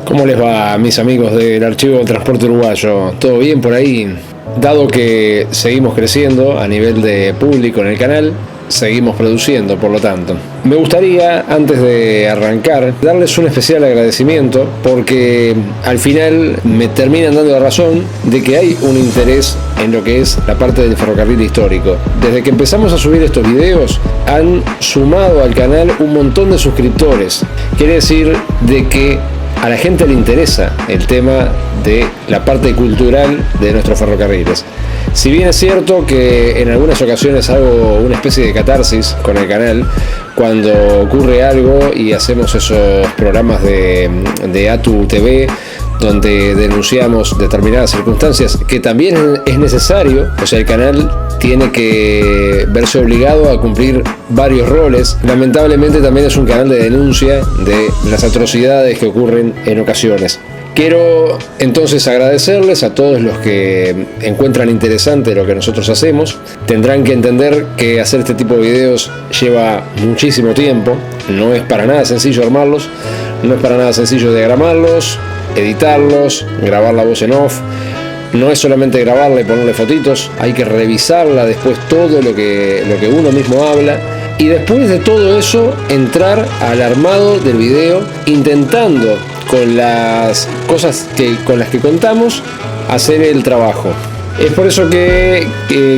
¿Cómo les va, mis amigos del Archivo del Transporte Uruguayo? ¿Todo bien por ahí? Dado que seguimos creciendo a nivel de público en el canal, seguimos produciendo, por lo tanto. Me gustaría, antes de arrancar, darles un especial agradecimiento porque al final me terminan dando la razón de que hay un interés en lo que es la parte del ferrocarril histórico. Desde que empezamos a subir estos videos, han sumado al canal un montón de suscriptores. Quiere decir de que a la gente le interesa el tema de la parte cultural de nuestros ferrocarriles. Si bien es cierto que en algunas ocasiones hago una especie de catarsis con el canal cuando ocurre algo y hacemos esos programas de ATU TV donde denunciamos determinadas circunstancias que también es necesario, o sea, el canal tiene que verse obligado a cumplir varios roles. Lamentablemente también es un canal de denuncia de las atrocidades que ocurren en ocasiones. Quiero entonces agradecerles a todos los que encuentran interesante lo que nosotros hacemos. Tendrán que entender que hacer este tipo de videos lleva muchísimo tiempo. No es para nada sencillo armarlos, no es para nada sencillo diagramarlos, editarlos, grabar la voz en off. No es solamente grabarla y ponerle fotitos, hay que revisarla después todo lo que uno mismo habla. Y después de todo eso, entrar al armado del video, intentando con las cosas con las que contamos, hacer el trabajo. Es por eso que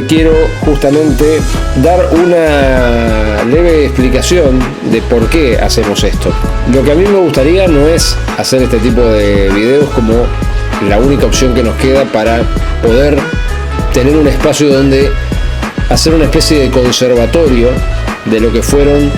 quiero justamente dar una leve explicación de por qué hacemos esto. Lo que a mí me gustaría no es hacer este tipo de videos como la única opción que nos queda para poder tener un espacio donde hacer una especie de conservatorio de lo que fueron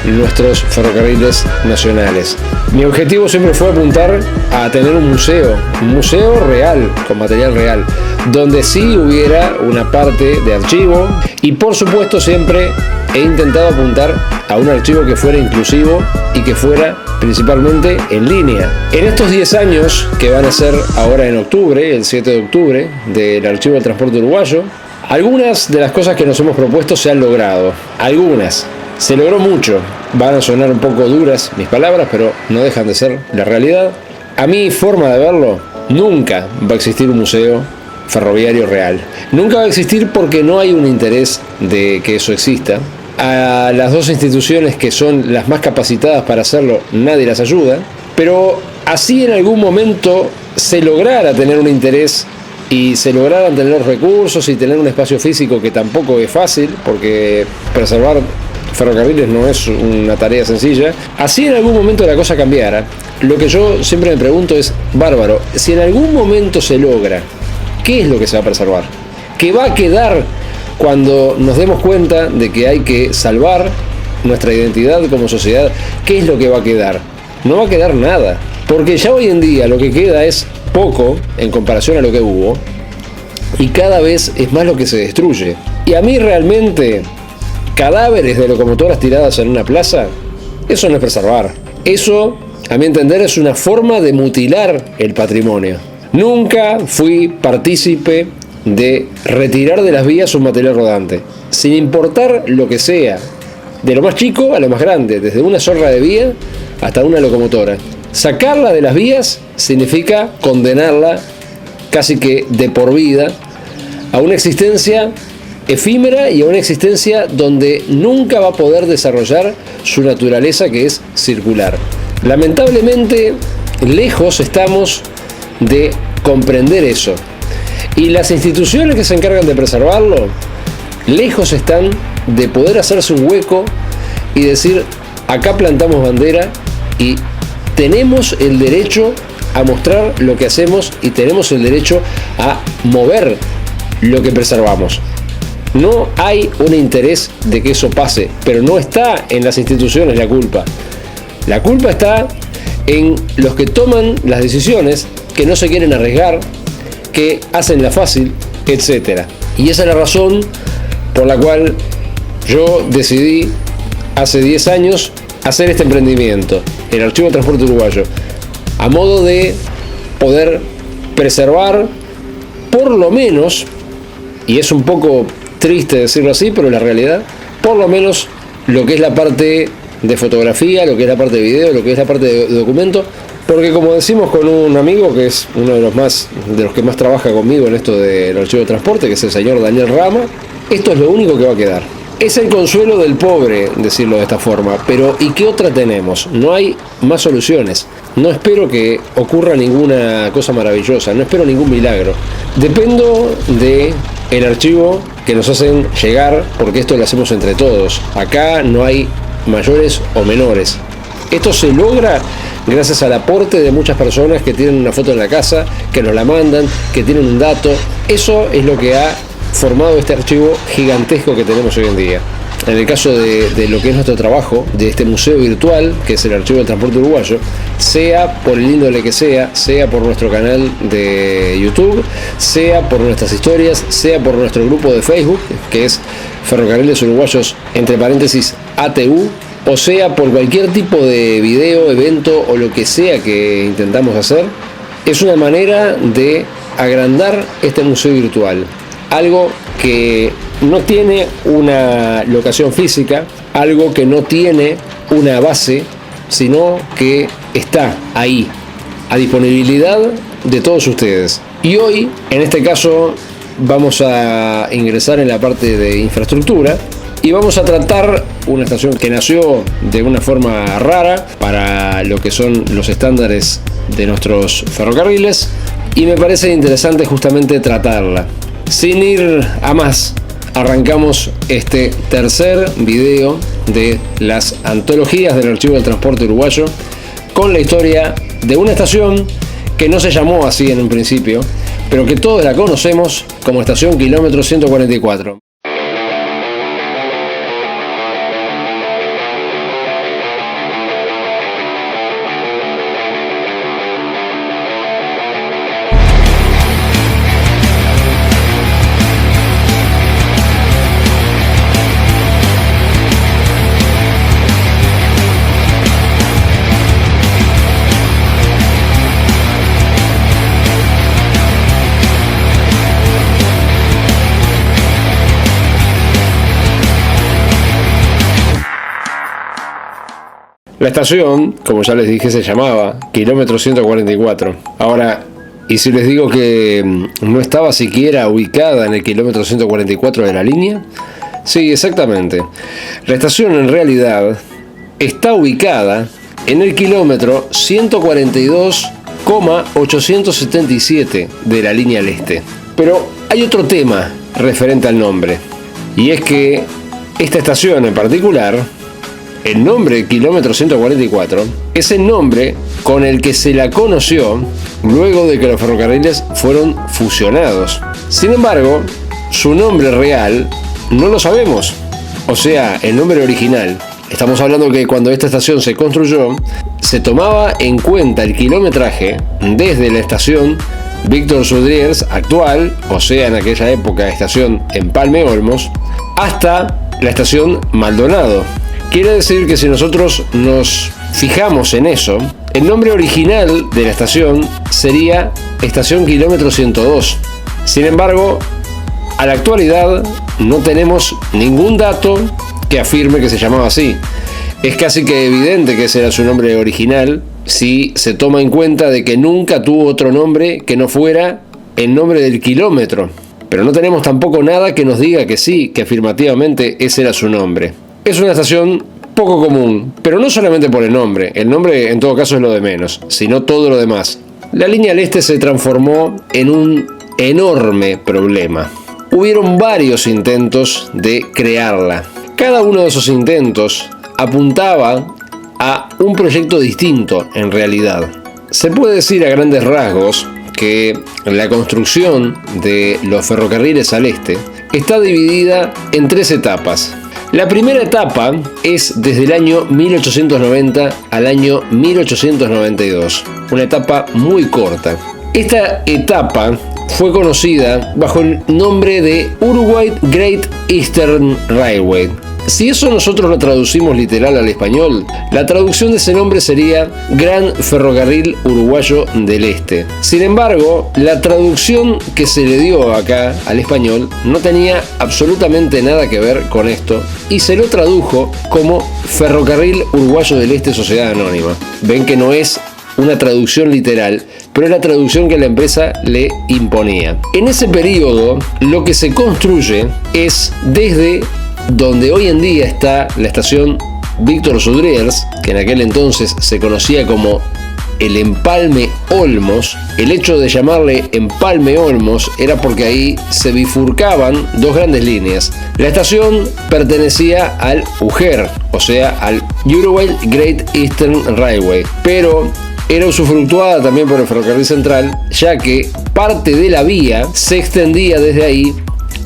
nuestros ferrocarriles nacionales. Mi objetivo siempre fue apuntar a tener un museo real, con material real, donde sí hubiera una parte de archivo y por supuesto siempre he intentado apuntar a un archivo que fuera inclusivo y que fuera principalmente en línea. En estos 10 años que van a ser ahora en octubre, el 7 de octubre, del Archivo del Transporte Uruguayo, algunas de las cosas que nos hemos propuesto se han logrado. Algunas. Se logró mucho. Van a sonar un poco duras mis palabras, pero no dejan de ser la realidad. A mi forma de verlo, nunca va a existir un museo ferroviario real. Nunca va a existir porque no hay un interés de que eso exista. A las dos instituciones que son las más capacitadas para hacerlo, nadie las ayuda. Pero así en algún momento se lograra tener un interés y se lograran tener los recursos y tener un espacio físico que tampoco es fácil, porque preservar ferrocarriles no es una tarea sencilla. Así en algún momento la cosa cambiara. Lo que yo siempre me pregunto es, bárbaro, si en algún momento se logra, ¿qué es lo que se va a preservar? ¿Qué va a quedar cuando nos demos cuenta de que hay que salvar nuestra identidad como sociedad? ¿Qué es lo que va a quedar? No va a quedar nada, porque ya hoy en día lo que queda es poco en comparación a lo que hubo y cada vez es más lo que se destruye. Y a mí realmente cadáveres de locomotoras tiradas en una plaza, eso no es preservar. Eso, a mi entender, es una forma de mutilar el patrimonio. Nunca fui partícipe de retirar de las vías un material rodante, sin importar lo que sea, de lo más chico a lo más grande, desde una zorra de vía hasta una locomotora. Sacarla de las vías significa condenarla casi que de por vida a una existencia efímera y a una existencia donde nunca va a poder desarrollar su naturaleza, que es circular. Lamentablemente, lejos estamos de comprender eso. Y las instituciones que se encargan de preservarlo, lejos están de poder hacerse un hueco y decir, acá plantamos bandera y tenemos el derecho a mostrar lo que hacemos y tenemos el derecho a mover lo que preservamos. No hay un interés de que eso pase, pero no está en las instituciones la culpa. La culpa está en los que toman las decisiones, que no se quieren arriesgar, que hacen la fácil, etc. Y esa es la razón por la cual yo decidí hace 10 años hacer este emprendimiento, el Archivo del Transporte Uruguayo, a modo de poder preservar, por lo menos, y es un poco triste decirlo así, pero la realidad, por lo menos lo que es la parte de fotografía, lo que es la parte de video, lo que es la parte de documento, Porque como decimos con un amigo que es uno de los que más trabaja conmigo en esto del archivo de transporte, que es el señor Daniel Rama, esto es lo único que va a quedar. Es el consuelo del pobre, decirlo de esta forma, pero ¿y qué otra tenemos? No hay más soluciones. No espero que ocurra ninguna cosa maravillosa, no espero ningún milagro. Dependo de el archivo que nos hacen llegar, porque esto lo hacemos entre todos. Acá no hay mayores o menores. Esto se logra gracias al aporte de muchas personas que tienen una foto en la casa, que nos la mandan, que tienen un dato. Eso es lo que ha formado este archivo gigantesco que tenemos hoy en día. En el caso de lo que es nuestro trabajo, de este museo virtual, que es el Archivo del Transporte Uruguayo, sea por el índole que sea por nuestro canal de YouTube, sea por nuestras historias, sea por nuestro grupo de Facebook, que es Ferrocarriles Uruguayos, entre paréntesis, ATU, o sea por cualquier tipo de video, evento o lo que sea que intentamos hacer, es una manera de agrandar este museo virtual. Algo que no tiene una locación física, algo que no tiene una base, sino que está ahí, a disponibilidad de todos ustedes. Y hoy, en este caso, vamos a ingresar en la parte de infraestructura y vamos a tratar una estación que nació de una forma rara para lo que son los estándares de nuestros ferrocarriles, y me parece interesante justamente tratarla. Sin ir a más, arrancamos este tercer video de las antologías del Archivo del Transporte Uruguayo con la historia de una estación que no se llamó así en un principio, pero que todos la conocemos como estación Kilómetro 144. La estación, como ya les dije, se llamaba Kilómetro 144. Ahora, ¿y si les digo que no estaba siquiera ubicada en el kilómetro 144 de la línea? Sí, exactamente. La estación en realidad está ubicada en el kilómetro 142,877 de la línea al este. Pero hay otro tema referente al nombre, y es que esta estación en particular, el nombre Kilómetro 144, es el nombre con el que se la conoció luego de que los ferrocarriles fueron fusionados. Sin embargo, su nombre real no lo sabemos. O sea, el nombre original. Estamos hablando que cuando esta estación se construyó, se tomaba en cuenta el kilometraje desde la estación Víctor Sudriers actual, o sea, en aquella época estación Empalme Olmos, hasta la estación Maldonado. Quiere decir que si nosotros nos fijamos en eso, el nombre original de la estación sería Estación Kilómetro 102. Sin embargo, a la actualidad no tenemos ningún dato que afirme que se llamaba así. Es casi que evidente que ese era su nombre original si se toma en cuenta de que nunca tuvo otro nombre que no fuera el nombre del kilómetro. Pero no tenemos tampoco nada que nos diga que sí, que afirmativamente ese era su nombre. Es una estación poco común, pero no solamente por el nombre en todo caso es lo de menos, sino todo lo demás. La línea al este se transformó en un enorme problema. Hubieron varios intentos de crearla. Cada uno de esos intentos apuntaba a un proyecto distinto en realidad. Se puede decir a grandes rasgos que la construcción de los ferrocarriles al este está dividida en tres etapas. La primera etapa es desde el año 1890 al año 1892, una etapa muy corta. Esta etapa fue conocida bajo el nombre de Uruguay Great Eastern Railway. Si eso nosotros lo traducimos literal al español, la traducción de ese nombre sería Gran Ferrocarril Uruguayo del Este. Sin embargo, la traducción que se le dio acá al español no tenía absolutamente nada que ver con esto y se lo tradujo como Ferrocarril Uruguayo del Este Sociedad Anónima. Ven que no es una traducción literal, pero es la traducción que la empresa le imponía. En ese periodo, lo que se construye es desde donde hoy en día está la estación Víctor Sudriers, que en aquel entonces se conocía como el Empalme Olmos. El hecho de llamarle Empalme Olmos era porque ahí se bifurcaban dos grandes líneas. La estación pertenecía al UGER, o sea, al Uruguay Great Eastern Railway, pero era usufructuada también por el Ferrocarril Central, ya que parte de la vía se extendía desde ahí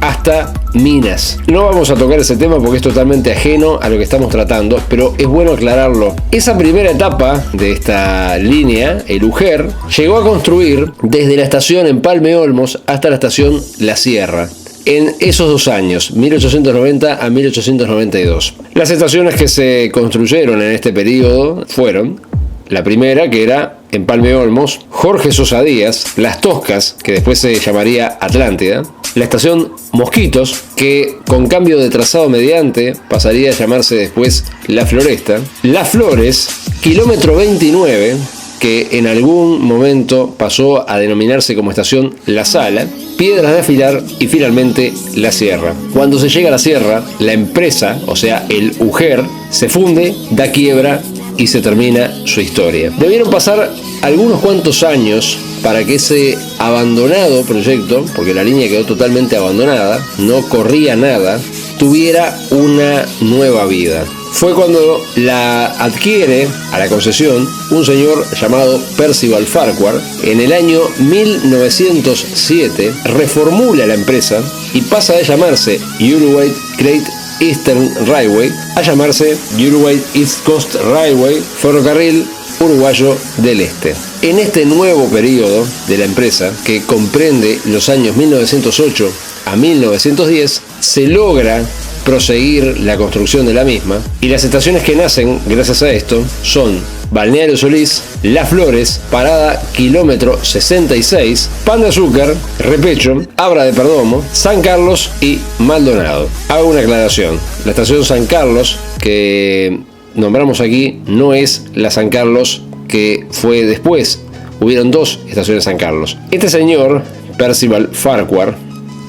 hasta Minas. No vamos a tocar ese tema porque es totalmente ajeno a lo que estamos tratando, pero es bueno aclararlo. Esa primera etapa de esta línea, el UGER, llegó a construir desde la estación Empalme Olmos hasta la estación La Sierra, en esos 2 años, 1890 a 1892. Las estaciones que se construyeron en este periodo fueron: la primera, que era Empalme Olmos, Jorge Sosa Díaz, Las Toscas, que después se llamaría Atlántida, la estación Mosquitos, que con cambio de trazado mediante pasaría a llamarse después La Floresta, Las Flores, kilómetro 29, que en algún momento pasó a denominarse como estación La Sala, Piedras de Afilar y finalmente La Sierra. Cuando se llega a La Sierra, la empresa, o sea el UGER, se funde, da quiebra y se termina su historia. Debieron pasar algunos cuantos años para que ese abandonado proyecto, porque la línea quedó totalmente abandonada, no corría nada, tuviera una nueva vida. Fue cuando la adquiere a la concesión un señor llamado Percival Farquhar. En el año 1907 reformula la empresa y pasa de llamarse Uruguay Great Eastern Railway a llamarse Uruguay East Coast Railway, Ferrocarril Uruguayo del Este. En este nuevo periodo de la empresa, que comprende los años 1908 a 1910, se logra proseguir la construcción de la misma, y las estaciones que nacen gracias a esto son Balneario Solís, Las Flores, Parada kilómetro 66, Pan de Azúcar, Repecho, Abra de Perdomo, San Carlos y Maldonado. Hago una aclaración: la estación San Carlos que nombramos aquí no es la San Carlos que fue después. Hubieron 2 estaciones San Carlos. Este señor, Percival Farquhar,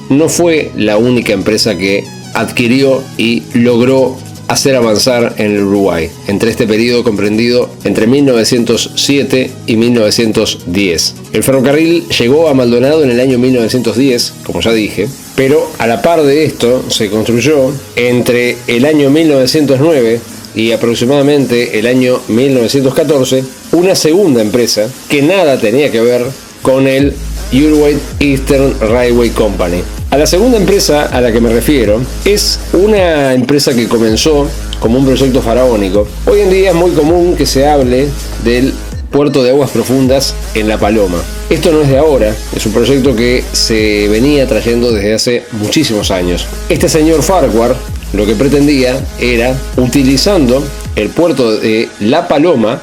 no fue la única empresa que adquirió y logró hacer avanzar en el Uruguay entre este periodo comprendido entre 1907 y 1910. El ferrocarril llegó a Maldonado en el año 1910, como ya dije, pero a la par de esto se construyó entre el año 1909 y aproximadamente el año 1914 una segunda empresa que nada tenía que ver con el Uruguay Eastern Railway Company. A la segunda empresa a la que me refiero es una empresa que comenzó como un proyecto faraónico. Hoy en día es muy común que se hable del puerto de aguas profundas en La Paloma. Esto no es de ahora, es un proyecto que se venía trayendo desde hace muchísimos años. Este señor Farquhar lo que pretendía era, utilizando el puerto de La Paloma,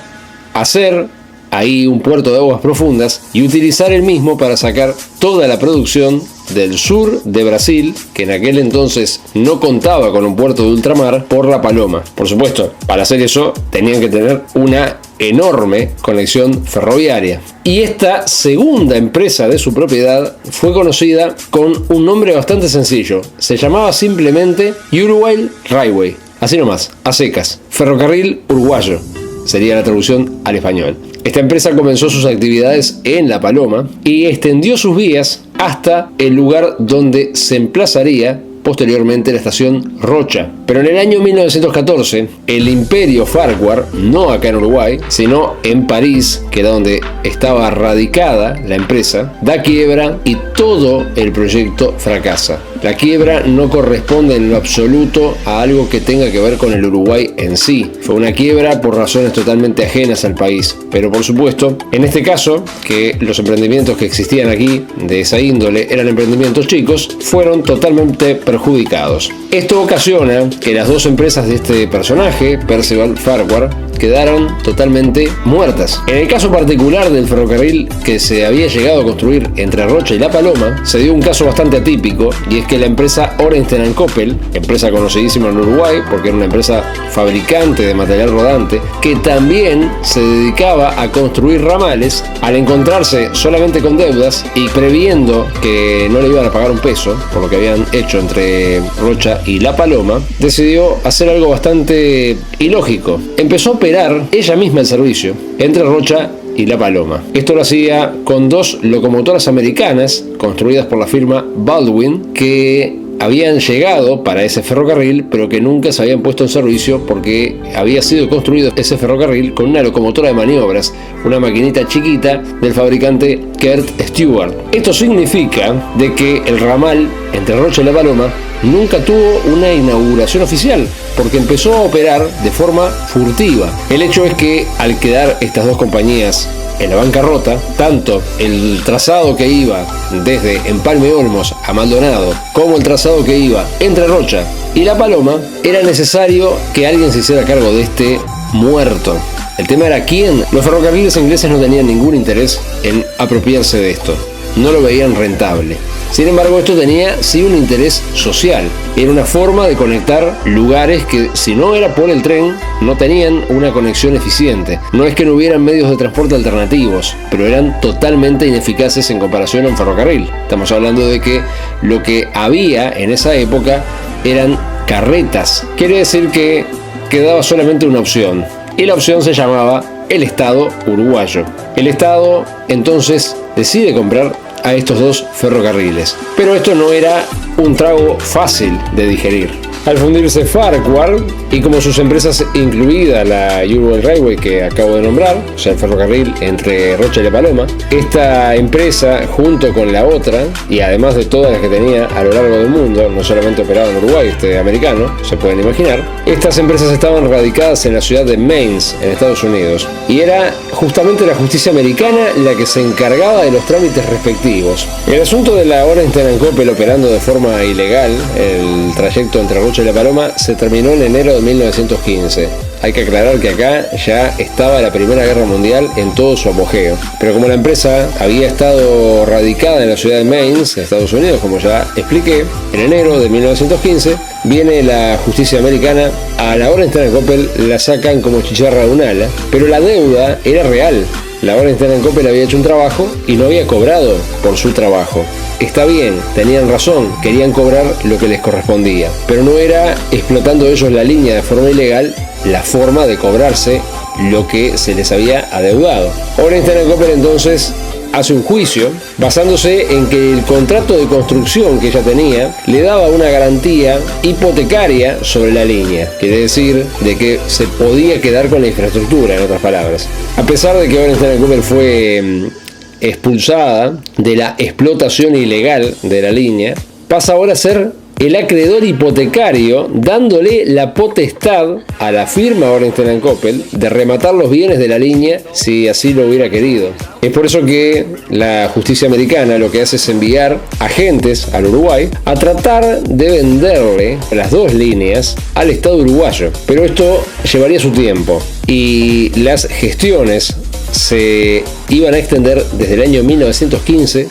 hacer ahí un puerto de aguas profundas y utilizar el mismo para sacar toda la producción del sur de Brasil, que en aquel entonces no contaba con un puerto de ultramar, por La Paloma. Por supuesto, para hacer eso tenían que tener una enorme conexión ferroviaria. Y esta segunda empresa de su propiedad fue conocida con un nombre bastante sencillo. Se llamaba simplemente Uruguay Railway. Así nomás, a secas. Ferrocarril Uruguayo sería la traducción al español. Esta empresa comenzó sus actividades en La Paloma y extendió sus vías hasta el lugar donde se emplazaría posteriormente la estación Rocha. Pero en el año 1914, el imperio Farquhar, no acá en Uruguay, sino en París, que era donde estaba radicada la empresa, da quiebra y todo el proyecto fracasa. La quiebra no corresponde en lo absoluto a algo que tenga que ver con el Uruguay en sí. Fue una quiebra por razones totalmente ajenas al país. Pero por supuesto, en este caso, que los emprendimientos que existían aquí de esa índole eran emprendimientos chicos, fueron totalmente perjudicados. Esto ocasiona que las dos empresas de este personaje, Percival Farquhar, quedaron totalmente muertas. En el caso particular del ferrocarril que se había llegado a construir entre Rocha y La Paloma, se dio un caso bastante atípico, y es que la empresa Orenstein & Koppel, empresa conocidísima en Uruguay porque era una empresa fabricante de material rodante, que también se dedicaba a construir ramales, al encontrarse solamente con deudas y previendo que no le iban a pagar un peso por lo que habían hecho entre Rocha y La Paloma, decidió hacer algo bastante ilógico. Empezó a operar ella misma el servicio entre Rocha y La Paloma. Esto lo hacía con 2 locomotoras americanas construidas por la firma Baldwin, que habían llegado para ese ferrocarril, pero que nunca se habían puesto en servicio porque había sido construido ese ferrocarril con una locomotora de maniobras, una maquinita chiquita del fabricante Kurt Stewart. Esto significa de que el ramal entre Rocha y La Paloma nunca tuvo una inauguración oficial, porque empezó a operar de forma furtiva. El hecho es que al quedar estas 2 compañías en la bancarrota, tanto el trazado que iba desde Empalme Olmos a Maldonado como el trazado que iba entre Rocha y La Paloma, era necesario que alguien se hiciera cargo de este muerto. El tema era quién. Los ferrocarriles ingleses no tenían ningún interés en apropiarse de esto, no lo veían rentable. Sin embargo, esto tenía sí un interés social. Era una forma de conectar lugares que, si no era por el tren, no tenían una conexión eficiente. No es que no hubieran medios de transporte alternativos, pero eran totalmente ineficaces en comparación a un ferrocarril. Estamos hablando de que lo que había en esa época eran carretas. Quiere decir que quedaba solamente una opción, y la opción se llamaba el Estado uruguayo. El Estado entonces decide comprar a estos 2 ferrocarriles. Pero esto no era un trago fácil de digerir. Al fundirse Farquhar, y como sus empresas, incluida la Uruguay Railway que acabo de nombrar, o sea el ferrocarril entre Rocha y La Paloma, esta empresa junto con la otra, y además de todas las que tenía a lo largo del mundo, no solamente operaba en Uruguay, americano, se pueden imaginar, estas empresas estaban radicadas en la ciudad de Mainz, en Estados Unidos, y era justamente la justicia americana la que se encargaba de los trámites respectivos. El asunto de la Orenstein & Koppel operando de forma ilegal el trayecto entre Rocha y La Paloma se terminó en enero de 1915. Hay que aclarar que acá ya estaba la Primera Guerra Mundial en todo su apogeo. Pero como la empresa había estado radicada en la ciudad de Mainz, en Estados Unidos, como ya expliqué, en enero de 1915 viene la justicia americana, a la Orenstein & Koppel la sacan como chicharra de un ala, pero la deuda era real. La Orenstein & Koppel había hecho un trabajo y no había cobrado por su trabajo. Está bien, tenían razón, querían cobrar lo que les correspondía, pero no era explotando ellos la línea de forma ilegal la forma de cobrarse lo que se les había adeudado. Orenstein & Koppel entonces hace un juicio basándose en que el contrato de construcción que ella tenía le daba una garantía hipotecaria sobre la línea. Quiere decir de que se podía quedar con la infraestructura, en otras palabras. A pesar de que Orenstein & Koppel fue expulsada de la explotación ilegal de la línea, pasa ahora a ser el acreedor hipotecario, dándole la potestad a la firma Orenstein & Koppel de rematar los bienes de la línea si así lo hubiera querido. Es por eso que la justicia americana lo que hace es enviar agentes al Uruguay a tratar de venderle las 2 líneas al Estado uruguayo. Pero esto llevaría su tiempo y las gestiones se iban a extender desde el año 1915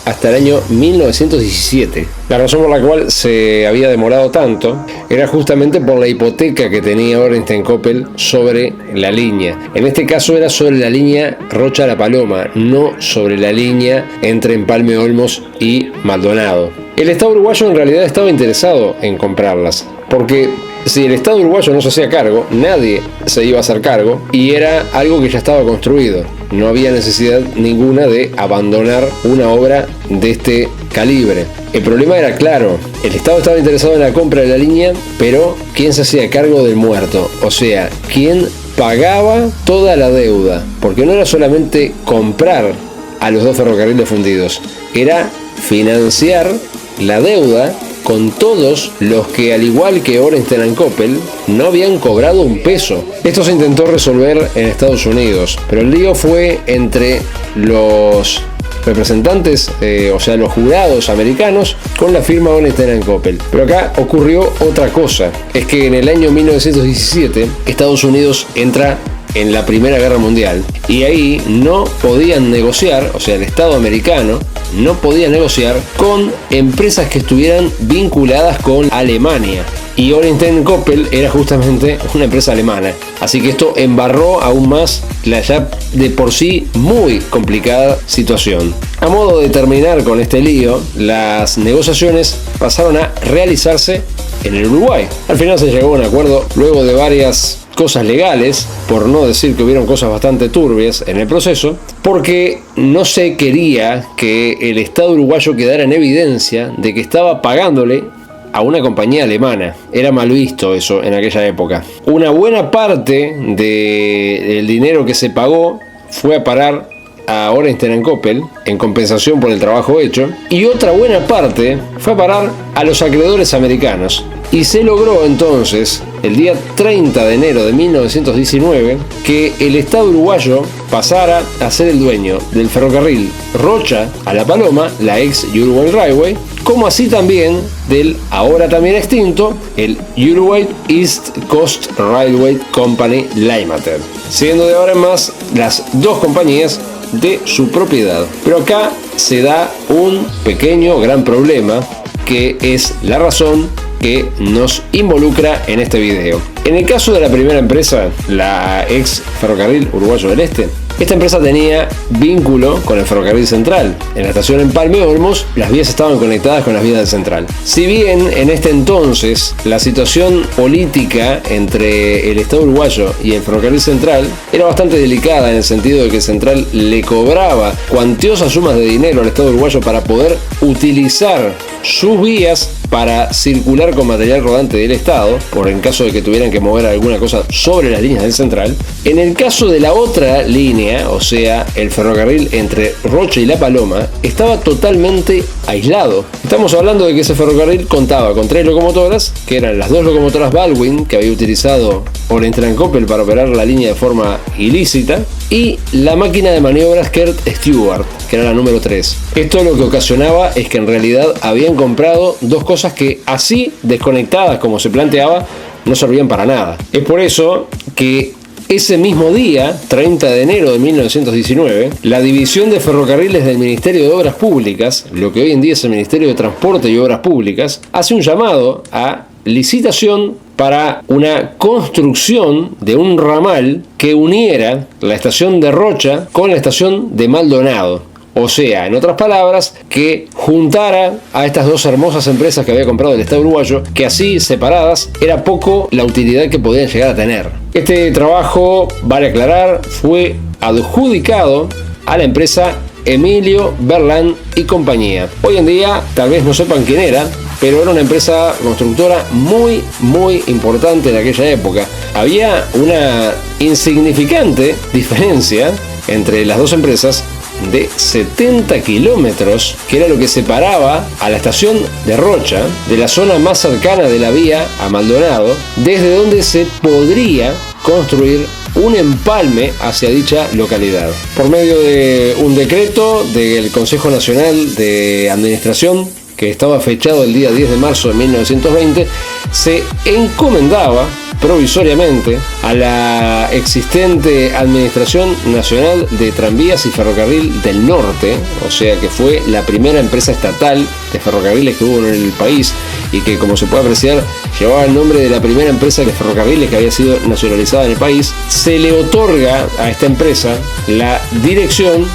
hasta el año 1917. La razón por la cual se había demorado tanto era justamente por la hipoteca que tenía Orenstein & Koppel sobre la línea. En este caso era sobre la línea Rocha-La Paloma, no sobre la línea entre Empalme Olmos y Maldonado. El Estado uruguayo en realidad estaba interesado en comprarlas, porque si el Estado uruguayo no se hacía cargo, nadie se iba a hacer cargo y era algo que ya estaba construido. No había necesidad ninguna de abandonar una obra de este calibre. El problema era claro, el Estado estaba interesado en la compra de la línea, pero ¿quién se hacía cargo del muerto? O sea, ¿quién pagaba toda la deuda? Porque no era solamente comprar a los 2 ferrocarriles fundidos, era financiar la deuda con todos los que, al igual que Orenstein & Koppel, no habían cobrado un peso. Esto se intentó resolver en Estados Unidos, pero el lío fue entre los representantes, o sea, los jurados americanos, con la firma Ornstein & Koppel. Pero acá ocurrió otra cosa. Es que en el año 1917, Estados Unidos entra en la Primera Guerra Mundial y ahí no podían negociar, o sea, el Estado americano no podía negociar con empresas que estuvieran vinculadas con Alemania. Y Ornstein & Koppel era justamente una empresa alemana. Así que esto embarró aún más la ya de por sí muy complicada situación. A modo de terminar con este lío, las negociaciones pasaron a realizarse en el Uruguay. Al final se llegó a un acuerdo luego de varias cosas legales, por no decir que hubieron cosas bastante turbias en el proceso, porque no se quería que el Estado uruguayo quedara en evidencia de que estaba pagándole a una compañía alemana. Era mal visto eso en aquella época. Una buena parte del dinero que se pagó fue a parar a Ornstein & Koppel en compensación por el trabajo hecho, y otra buena parte fue a parar a los acreedores americanos. Y se logró entonces, el día 30 de enero de 1919, que el Estado uruguayo pasara a ser el dueño del ferrocarril Rocha a La Paloma, la ex Uruguay Railway, como así también del ahora también extinto, el Uruguay East Coast Railway Company Limited, siendo de ahora en más las dos compañías de su propiedad. Pero acá se da un pequeño gran problema, que es la razón que nos involucra en este video. En el caso de la primera empresa, la ex Ferrocarril Uruguayo del Este, esta empresa tenía vínculo con el Ferrocarril Central. En la estación Empalme Olmos, las vías estaban conectadas con las vías del Central. Si bien en este entonces la situación política entre el Estado uruguayo y el Ferrocarril Central era bastante delicada, en el sentido de que el Central le cobraba cuantiosas sumas de dinero al Estado uruguayo para poder utilizar sus vías para circular con material rodante del Estado, por en caso de que tuvieran que mover alguna cosa sobre las líneas del Central. En el caso de la otra línea, o sea, el ferrocarril entre Rocha y La Paloma, estaba totalmente aislado. Estamos hablando de que ese ferrocarril contaba con 3 locomotoras, que eran las 2 locomotoras Baldwin, que había utilizado Ornstein & Koppel para operar la línea de forma ilícita, y la máquina de maniobras Kurt Stewart, que era la número 3. Esto lo que ocasionaba es que en realidad habían comprado dos cosas que, así desconectadas como se planteaba, no servían para nada. Es por eso que ese mismo día, 30 de enero de 1919, la División de Ferrocarriles del Ministerio de Obras Públicas, lo que hoy en día es el Ministerio de Transporte y Obras Públicas, hace un llamado a licitación para una construcción de un ramal que uniera la estación de Rocha con la estación de Maldonado. O sea, en otras palabras, que juntara a estas dos hermosas empresas que había comprado el Estado uruguayo, que así separadas era poco la utilidad que podían llegar a tener. Este trabajo, vale aclarar, fue adjudicado a la empresa Emilio Berlán y compañía. Hoy en día tal vez no sepan quién era, pero era una empresa constructora muy importante en aquella época. Había una insignificante diferencia entre las dos empresas de 70 kilómetros, que era lo que separaba a la estación de Rocha de la zona más cercana de la vía a Maldonado, desde donde se podría construir un empalme hacia dicha localidad. Por medio de un decreto del Consejo Nacional de Administración, que estaba fechado el día 10 de marzo de 1920, se encomendaba provisoriamente a la existente Administración Nacional de Tranvías y Ferrocarril del Norte, o sea que fue la primera empresa estatal de ferrocarriles que hubo en el país y que, como se puede apreciar, llevaba el nombre de la primera empresa de ferrocarriles que había sido nacionalizada en el país. Se le otorga a esta empresa la dirección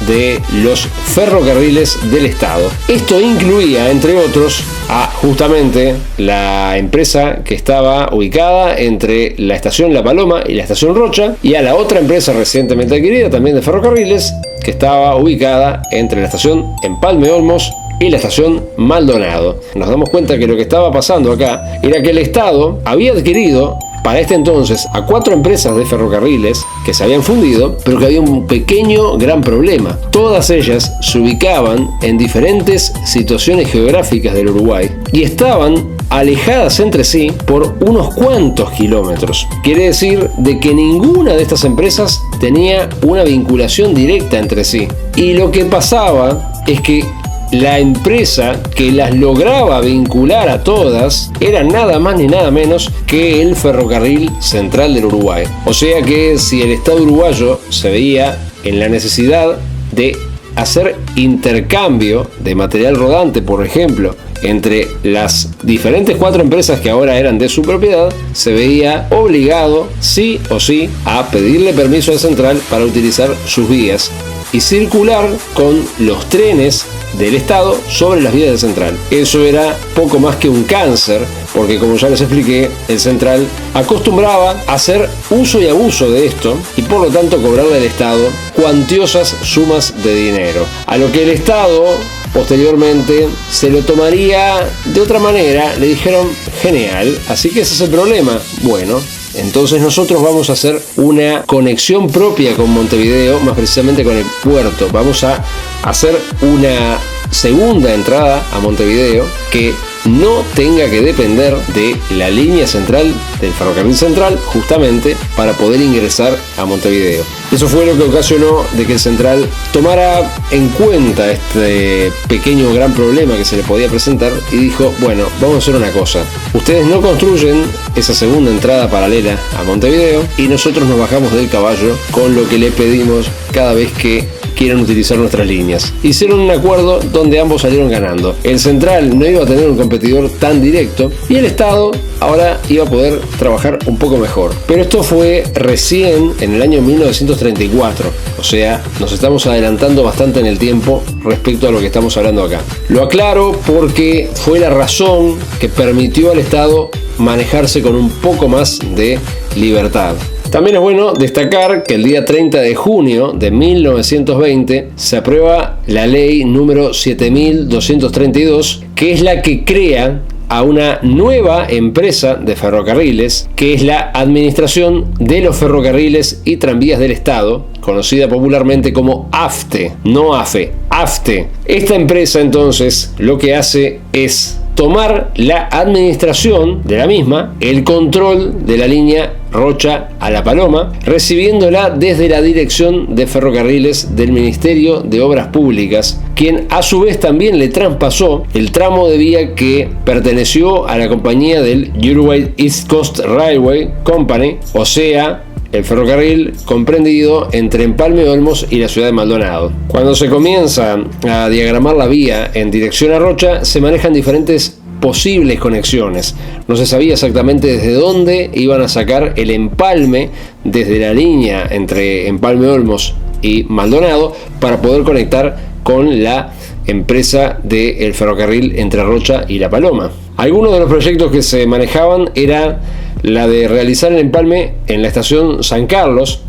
de los ferrocarriles del Estado. Esto incluía, entre otros, a justamente la empresa que estaba ubicada entre la estación La Paloma y la estación Rocha, y a la otra empresa recientemente adquirida, también de ferrocarriles, que estaba ubicada entre la estación Empalme Olmos y la estación Maldonado. Nos damos cuenta que lo que estaba pasando acá era que el Estado había adquirido para este entonces a 4 empresas de ferrocarriles que se habían fundido, pero que había un pequeño gran problema. Todas ellas se ubicaban en diferentes situaciones geográficas del Uruguay y estaban alejadas entre sí por unos cuantos kilómetros. Quiere decir de que ninguna de estas empresas tenía una vinculación directa entre sí. Y lo que pasaba es que la empresa que las lograba vincular a todas era nada más ni nada menos que el Ferrocarril Central del Uruguay. O sea que si el Estado uruguayo se veía en la necesidad de hacer intercambio de material rodante, por ejemplo, entre las diferentes 4 empresas que ahora eran de su propiedad, se veía obligado, sí o sí, a pedirle permiso al Central para utilizar sus vías y circular con los trenes del Estado sobre las vías del Central. Eso era poco más que un cáncer, porque como ya les expliqué, el Central acostumbraba a hacer uso y abuso de esto y por lo tanto cobrarle al Estado cuantiosas sumas de dinero, a lo que el Estado posteriormente se lo tomaría de otra manera. Le dijeron, genial, así que ese es el problema. Bueno, entonces nosotros vamos a hacer una conexión propia con Montevideo, más precisamente con el puerto. Vamos a hacer una segunda entrada a Montevideo que no tenga que depender de la línea central del ferrocarril central, justamente para poder ingresar a Montevideo. Eso fue lo que ocasionó de que el Central tomara en cuenta este pequeño gran problema que se le podía presentar y dijo, bueno, vamos a hacer una cosa. Ustedes no construyen esa segunda entrada paralela a Montevideo y nosotros nos bajamos del caballo con lo que le pedimos cada vez que quieran utilizar nuestras líneas. Hicieron un acuerdo donde ambos salieron ganando. El Central no iba a tener un competidor tan directo y el Estado ahora iba a poder trabajar un poco mejor. Pero esto fue recién en el año 1934, o sea, nos estamos adelantando bastante en el tiempo respecto a lo que estamos hablando acá. Lo aclaro porque fue la razón que permitió al Estado manejarse con un poco más de libertad. También es bueno destacar que el día 30 de junio de 1920 se aprueba la ley número 7232, que es la que crea a una nueva empresa de ferrocarriles, que es la Administración de los Ferrocarriles y Tranvías del Estado, conocida popularmente como AFTE, no AFE, AFTE. Esta empresa entonces lo que hace es tomar la administración de la misma, el control de la línea Rocha a La Paloma, recibiéndola desde la Dirección de Ferrocarriles del Ministerio de Obras Públicas, quien a su vez también le traspasó el tramo de vía que perteneció a la compañía del Uruguay East Coast Railway Company, o sea, el ferrocarril comprendido entre Empalme Olmos y la ciudad de Maldonado. Cuando se comienza a diagramar la vía en dirección a Rocha, se manejan diferentes posibles conexiones. No se sabía exactamente desde dónde iban a sacar el empalme desde la línea entre Empalme Olmos y Maldonado para poder conectar con la empresa del ferrocarril entre Rocha y La Paloma. Algunos de los proyectos que se manejaban era la de realizar el empalme en la estación San Carlos,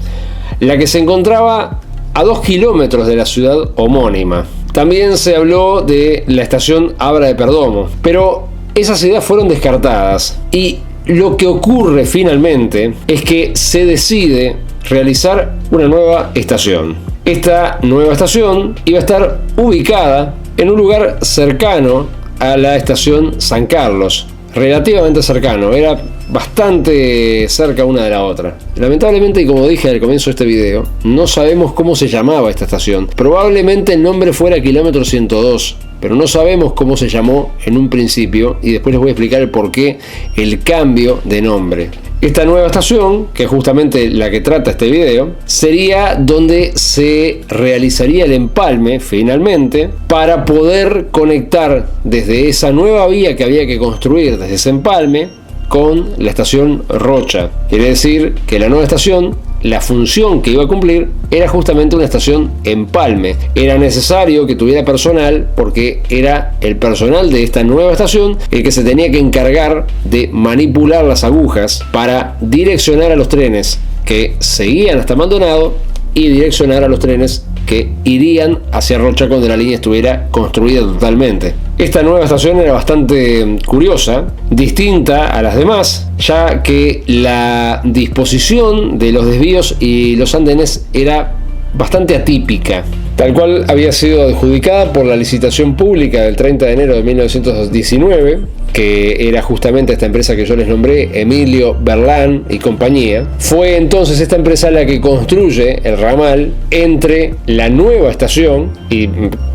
la que se encontraba a 2 kilómetros de la ciudad homónima. También se habló de la estación Abra de Perdomo, pero esas ideas fueron descartadas y lo que ocurre finalmente es que se decide realizar una nueva estación. Esta nueva estación iba a estar ubicada en un lugar cercano a la estación San Carlos, relativamente cercano, era bastante cerca una de la otra. Lamentablemente, y como dije al comienzo de este video, no sabemos cómo se llamaba esta estación. Probablemente el nombre fuera Kilómetro 102, pero no sabemos cómo se llamó en un principio y después les voy a explicar el porqué el cambio de nombre. Esta nueva estación, que es justamente la que trata este video, sería donde se realizaría el empalme finalmente para poder conectar desde esa nueva vía que había que construir desde ese empalme con la estación Rocha. Quiere decir que la nueva estación, la función que iba a cumplir era justamente una estación empalme. Era necesario que tuviera personal porque era el personal de esta nueva estación el que se tenía que encargar de manipular las agujas para direccionar a los trenes que seguían hasta Maldonado y direccionar a los trenes que irían hacia Rocha cuando la línea estuviera construida totalmente. Esta nueva estación era bastante curiosa, distinta a las demás, ya que la disposición de los desvíos y los andenes era bastante atípica, tal cual había sido adjudicada por la licitación pública del 30 de enero de 1919, que era justamente esta empresa que yo les nombré, Emilio Berlán y compañía. Fue entonces esta empresa la que construye el ramal entre la nueva estación, y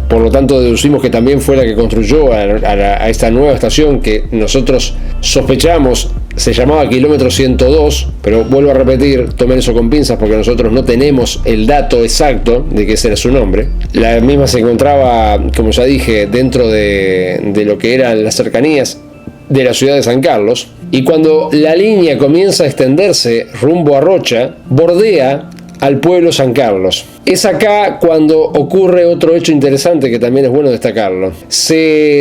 por lo tanto deducimos que también fue la que construyó a esta nueva estación que nosotros sospechamos se llamaba kilómetro 102, pero vuelvo a repetir, tomen eso con pinzas porque nosotros no tenemos el dato exacto de que ese era su nombre. La misma se encontraba, como ya dije, dentro de lo que eran las cercanías de la ciudad de San Carlos, y cuando la línea comienza a extenderse rumbo a Rocha, bordea al pueblo San Carlos. Es acá cuando ocurre otro hecho interesante que también es bueno destacarlo. Se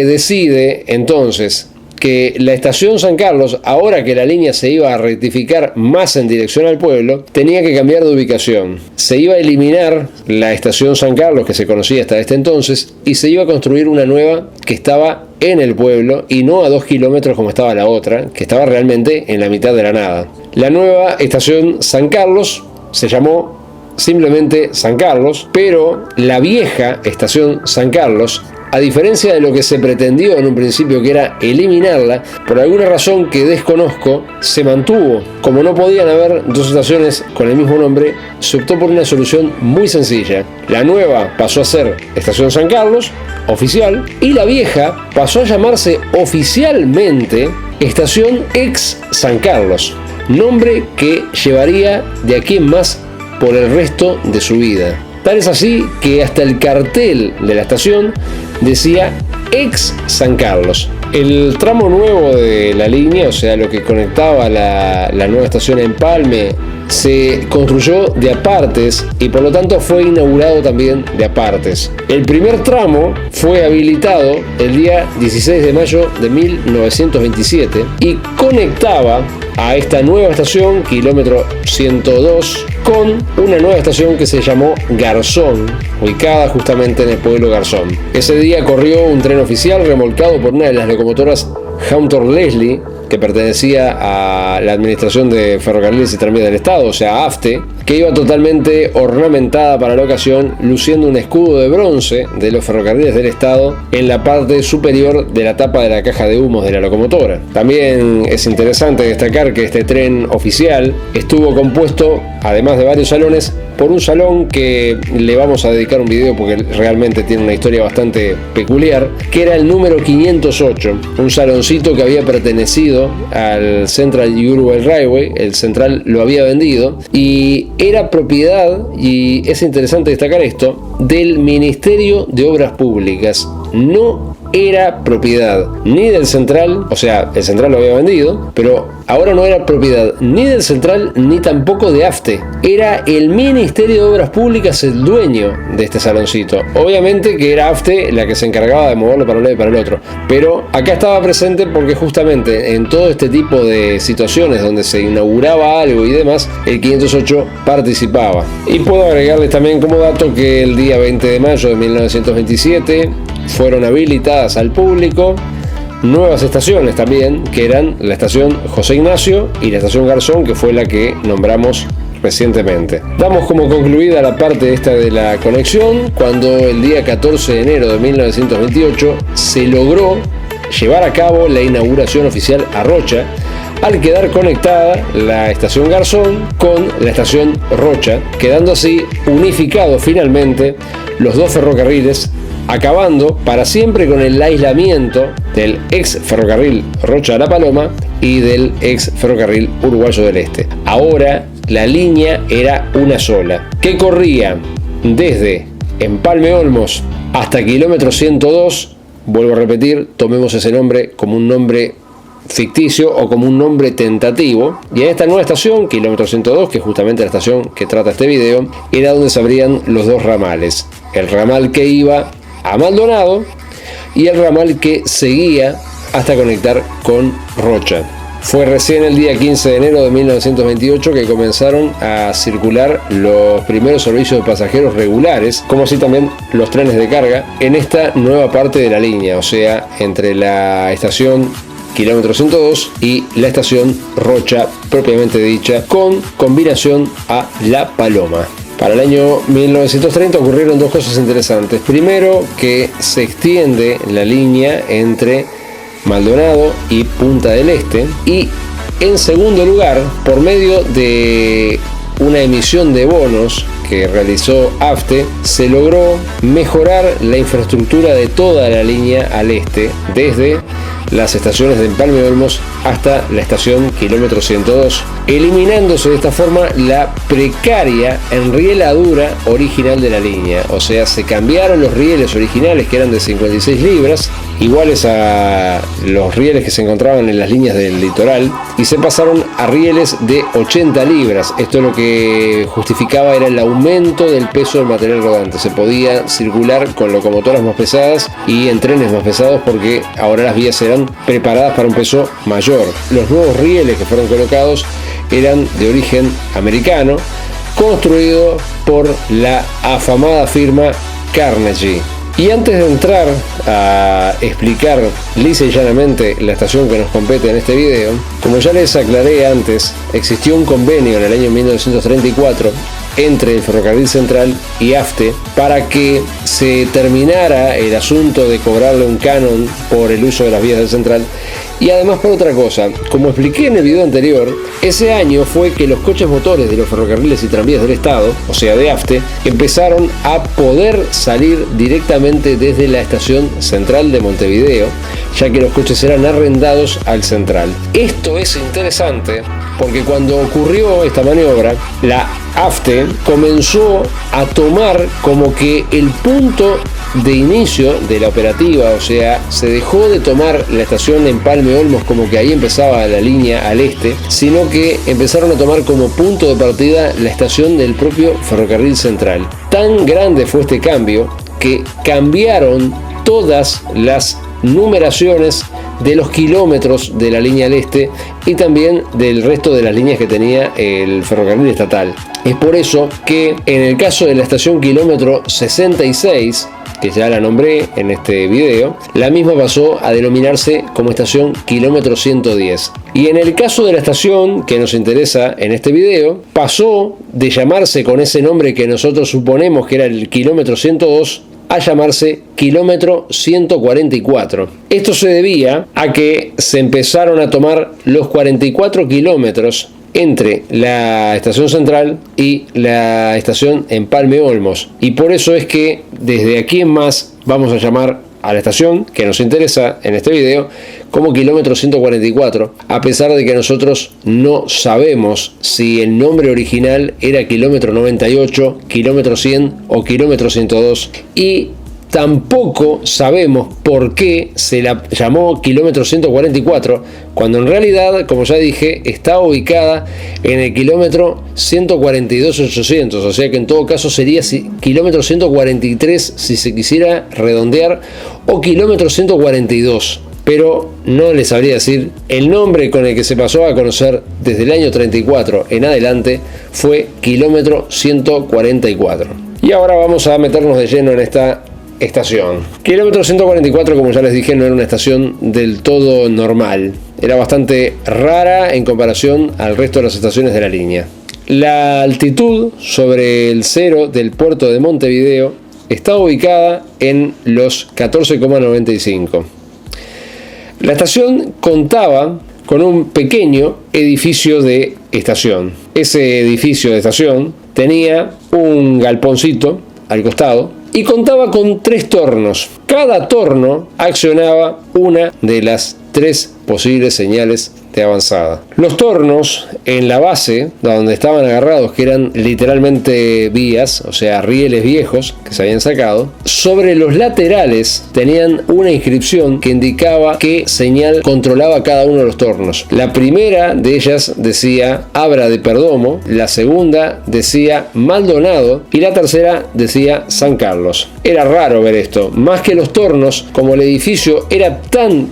decide entonces que la estación San Carlos, ahora que la línea se iba a rectificar más en dirección al pueblo, tenía que cambiar de ubicación. Se iba a eliminar la estación San Carlos que se conocía hasta este entonces y se iba a construir una nueva que estaba en el pueblo y no a 2 kilómetros como estaba la otra, que estaba realmente en la mitad de la nada. La nueva estación San Carlos se llamó simplemente San Carlos, pero la vieja estación San Carlos, a diferencia de lo que se pretendió en un principio, que era eliminarla, por alguna razón que desconozco, se mantuvo. Como no podían haber dos estaciones con el mismo nombre, se optó por una solución muy sencilla. La nueva pasó a ser Estación San Carlos, oficial, y la vieja pasó a llamarse oficialmente Estación Ex San Carlos, nombre que llevaría de aquí en más por el resto de su vida. Tal es así que hasta el cartel de la estación decía Ex San Carlos. El tramo nuevo de la línea, o sea, lo que conectaba la nueva estación a Empalme, se construyó de apartes y por lo tanto fue inaugurado también de apartes. El primer tramo fue habilitado el día 16 de mayo de 1927 y conectaba a esta nueva estación, kilómetro 102, con una nueva estación que se llamó Garzón, ubicada justamente en el pueblo Garzón. Ese día corrió un tren oficial remolcado por una de las locomotoras Hunter Leslie, que pertenecía a la Administración de Ferrocarriles y Tranvías del Estado, o sea, AFTE, que iba totalmente ornamentada para la ocasión, luciendo un escudo de bronce de los ferrocarriles del Estado en la parte superior de la tapa de la caja de humos de la locomotora. También es interesante destacar que este tren oficial estuvo compuesto, además de varios salones, por un salón que le vamos a dedicar un video porque realmente tiene una historia bastante peculiar, que era el número 508, un saloncito que había pertenecido al Central Uruguay Railway. El Central lo había vendido y era propiedad, y es interesante destacar esto, del Ministerio de Obras Públicas. No era propiedad ni del Central, o sea, el Central lo había vendido, pero ahora no era propiedad ni del Central ni tampoco de AFTE. Era el Ministerio de Obras Públicas el dueño de este saloncito. Obviamente que era AFTE la que se encargaba de moverlo para un lado y para el otro, pero acá estaba presente porque justamente en todo este tipo de situaciones donde se inauguraba algo y demás, el 508 participaba. Y puedo agregarles también como dato que el día 20 de mayo de 1927 fueron habilitadas al público nuevas estaciones también, que eran la estación José Ignacio y la estación Garzón, que fue la que nombramos recientemente. Damos como concluida la parte esta de la conexión cuando el día 14 de enero de 1928 se logró llevar a cabo la inauguración oficial a Rocha, al quedar conectada la estación Garzón con la estación Rocha, quedando así unificados finalmente los dos ferrocarriles, acabando para siempre con el aislamiento del ex ferrocarril Rocha a La Paloma y del ex ferrocarril Uruguayo del Este. Ahora la línea era una sola, que corría desde Empalme Olmos hasta kilómetro 102. Vuelvo a repetir, tomemos ese nombre como un nombre ficticio o como un nombre tentativo, y en esta nueva estación, kilómetro 102, que es justamente la estación que trata este video, era donde se abrían los dos ramales, el ramal que iba a Maldonado y el ramal que seguía hasta conectar con Rocha. Fue recién el día 15 de enero de 1928 que comenzaron a circular los primeros servicios de pasajeros regulares, como así también los trenes de carga, en esta nueva parte de la línea, o sea, entre la estación kilómetro 102 y la estación Rocha propiamente dicha, con combinación a La Paloma. Para el año 1930 ocurrieron dos cosas interesantes. Primero, que se extiende la línea entre Maldonado y Punta del Este, y en segundo lugar, por medio de una emisión de bonos que realizó AFTE, se logró mejorar la infraestructura de toda la línea al este, desde las estaciones de Empalme Olmos hasta la estación kilómetro 102, eliminándose de esta forma la precaria enrieladura original de la línea. O sea, se cambiaron los rieles originales, que eran de 56 libras, iguales a los rieles que se encontraban en las líneas del litoral, y se pasaron a rieles de 80 libras. Esto lo que justificaba era el aumento del peso del material rodante. Se podía circular con locomotoras más pesadas y en trenes más pesados, porque ahora las vías eran preparadas para un peso mayor. Los nuevos rieles que fueron colocados eran de origen americano, construido por la afamada firma Carnegie. Y antes de entrar a explicar lisa y llanamente la estación que nos compete en este video, como ya les aclaré antes, existió un convenio en el año 1934 entre el Ferrocarril Central y AFTE para que se terminara el asunto de cobrarle un canon por el uso de las vías del Central. Y además, por otra cosa, como expliqué en el video anterior, ese año fue que los coches motores de los ferrocarriles y tranvías del Estado, o sea de AFTE, empezaron a poder salir directamente desde la estación central de Montevideo, ya que los coches eran arrendados al Central. Esto es interesante porque cuando ocurrió esta maniobra, la AFTE comenzó a tomar como que el punto de inicio de la operativa, o sea, se dejó de tomar la estación Empalme Olmos como que ahí empezaba la línea al este, sino que empezaron a tomar como punto de partida la estación del propio Ferrocarril Central. Tan grande fue este cambio que cambiaron todas las numeraciones de los kilómetros de la línea al este y también del resto de las líneas que tenía el ferrocarril estatal. Es por eso que en el caso de la estación kilómetro 66, que ya la nombré en este video, la misma pasó a denominarse como estación kilómetro 110. Y en el caso de la estación que nos interesa en este video, pasó de llamarse con ese nombre que nosotros suponemos que era el kilómetro 102 a llamarse kilómetro 144. Esto se debía a que se empezaron a tomar los 44 kilómetros entre la estación central y la estación Empalme Olmos, y por eso es que desde aquí en más vamos a llamar a la estación que nos interesa en este video como kilómetro 144, a pesar de que nosotros no sabemos si el nombre original era kilómetro 98, kilómetro 100 o kilómetro 102, y tampoco sabemos por qué se la llamó kilómetro 144, cuando en realidad, como ya dije, está ubicada en el kilómetro 142.800, o sea que en todo caso sería kilómetro 143 si se quisiera redondear, o kilómetro 142. Pero no les sabría decir. El nombre con el que se pasó a conocer desde el año 34 en adelante fue kilómetro 144. Y ahora vamos a meternos de lleno en esta estación. Kilómetro 144, como ya les dije, no era una estación del todo normal. Era bastante rara en comparación al resto de las estaciones de la línea. La altitud sobre el cero del puerto de Montevideo está ubicada en los 14,95. La estación contaba con un pequeño edificio de estación. Ese edificio de estación tenía un galponcito al costado y contaba con 3 tornos. Cada torno accionaba una de las 3 posibles señales de avanzada. Los tornos en la base, donde estaban agarrados, que eran literalmente vías, o sea, rieles viejos que se habían sacado, sobre los laterales tenían una inscripción que indicaba qué señal controlaba cada uno de los tornos. La primera de ellas decía Abra de Perdomo, la segunda decía Maldonado y la tercera decía San Carlos. Era raro ver esto, más que los tornos, como el edificio era tan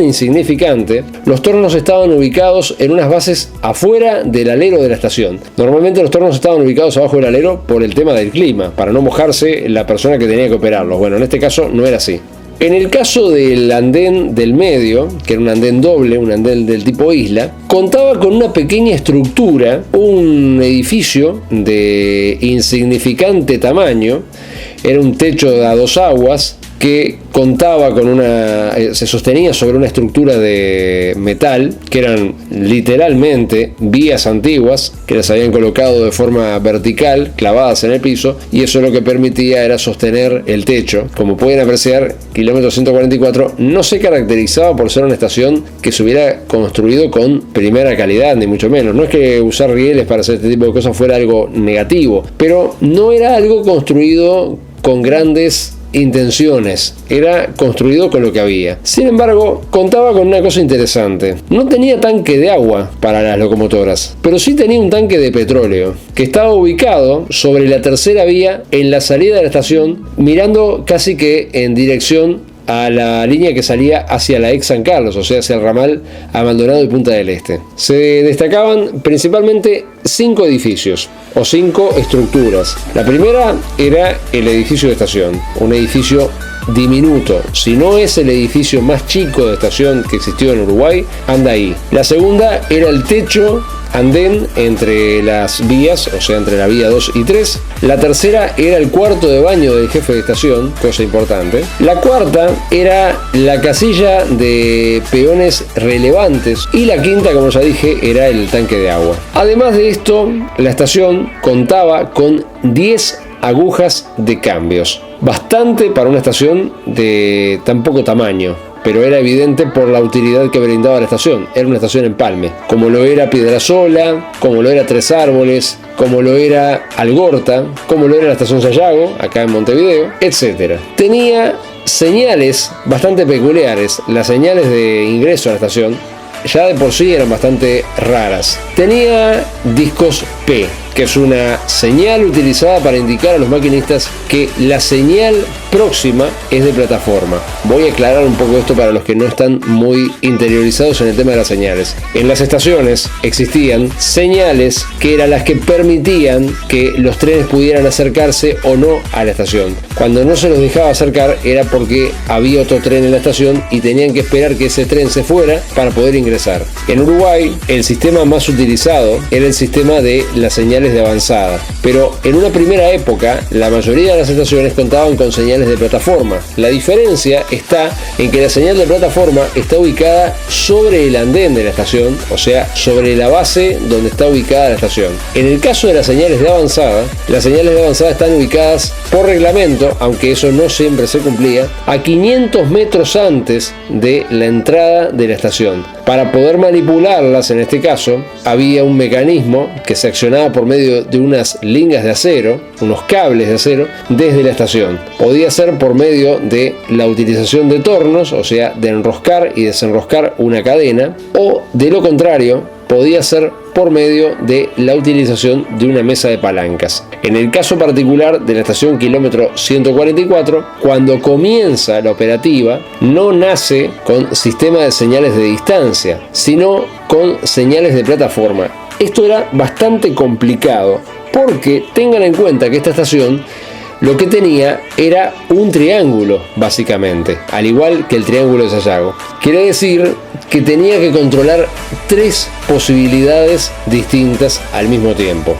insignificante, los tornos tornos estaban ubicados en unas bases afuera del alero de la estación. Normalmente los tornos estaban ubicados abajo del alero por el tema del clima, para no mojarse la persona que tenía que operarlos. Bueno, en este caso no era así. En el caso del andén del medio, que era un andén doble, un andén del tipo isla, contaba con una pequeña estructura, un edificio de insignificante tamaño. Era un techo a dos aguas que contaba con se sostenía sobre una estructura de metal, que eran literalmente vías antiguas que las habían colocado de forma vertical, clavadas en el piso, y eso lo que permitía era sostener el techo. Como pueden apreciar, kilómetro 144 no se caracterizaba por ser una estación que se hubiera construido con primera calidad, ni mucho menos. No es que usar rieles para hacer este tipo de cosas fuera algo negativo, pero no era algo construido con grandes intenciones, era construido con lo que había. Sin embargo, contaba con una cosa interesante: no tenía tanque de agua para las locomotoras, pero sí tenía un tanque de petróleo que estaba ubicado sobre la tercera vía en la salida de la estación, mirando casi que en dirección a la línea que salía hacia la ex San Carlos, o sea, hacia el ramal a Maldonado y Punta del Este. Se destacaban principalmente 5 edificios o 5 estructuras. La primera era el edificio de estación, un edificio diminuto. Si no es el edificio más chico de estación que existió en Uruguay, anda ahí. La segunda era el techo andén entre las vías, o sea, entre la vía 2 y 3. La tercera era el cuarto de baño del jefe de estación, cosa importante. La cuarta era la casilla de peones relevantes. Y la quinta, como ya dije, era el tanque de agua. Además de esto, la estación contaba con 10 agujas de cambios. Bastante para una estación de tan poco tamaño, pero era evidente por la utilidad que brindaba la estación. Era una estación empalme, como lo era Piedrasola, como lo era Tres Árboles, como lo era Algorta, como lo era la estación Sayago, acá en Montevideo, etc. Tenía señales bastante peculiares. Las señales de ingreso a la estación ya de por sí eran bastante raras. Tenía discos P, que es una señal utilizada para indicar a los maquinistas que la señal próxima es de plataforma. Voy a aclarar un poco esto para los que no están muy interiorizados en el tema de las señales. En las estaciones existían señales que eran las que permitían que los trenes pudieran acercarse o no a la estación. Cuando no se los dejaba acercar era porque había otro tren en la estación y tenían que esperar que ese tren se fuera para poder ingresar. En Uruguay, el sistema más utilizado era el sistema de las señales de avanzada, pero en una primera época la mayoría de las estaciones contaban con señales de plataforma. La diferencia está en que la señal de plataforma está ubicada sobre el andén de la estación, o sea, sobre la base donde está ubicada la estación. En el caso de las señales de avanzada, las señales de avanzada están ubicadas por reglamento, aunque eso no siempre se cumplía, a 500 metros antes de la entrada de la estación. Para poder manipularlas, en este caso, había un mecanismo que se accionaba por medio de unas lingas de acero, unos cables de acero, desde la estación. Podía ser por medio de la utilización de tornos, o sea, de enroscar y desenroscar una cadena, o de lo contrario, podía ser por medio de la utilización de una mesa de palancas. En el caso particular de la estación kilómetro 144, cuando comienza la operativa, no nace con sistema de señales de distancia, sino con señales de plataforma. Esto era bastante complicado porque tengan en cuenta que esta estación lo que tenía era un triángulo, básicamente, al igual que el triángulo de Sayago. Quiere decir que tenía que controlar 3 posibilidades distintas al mismo tiempo.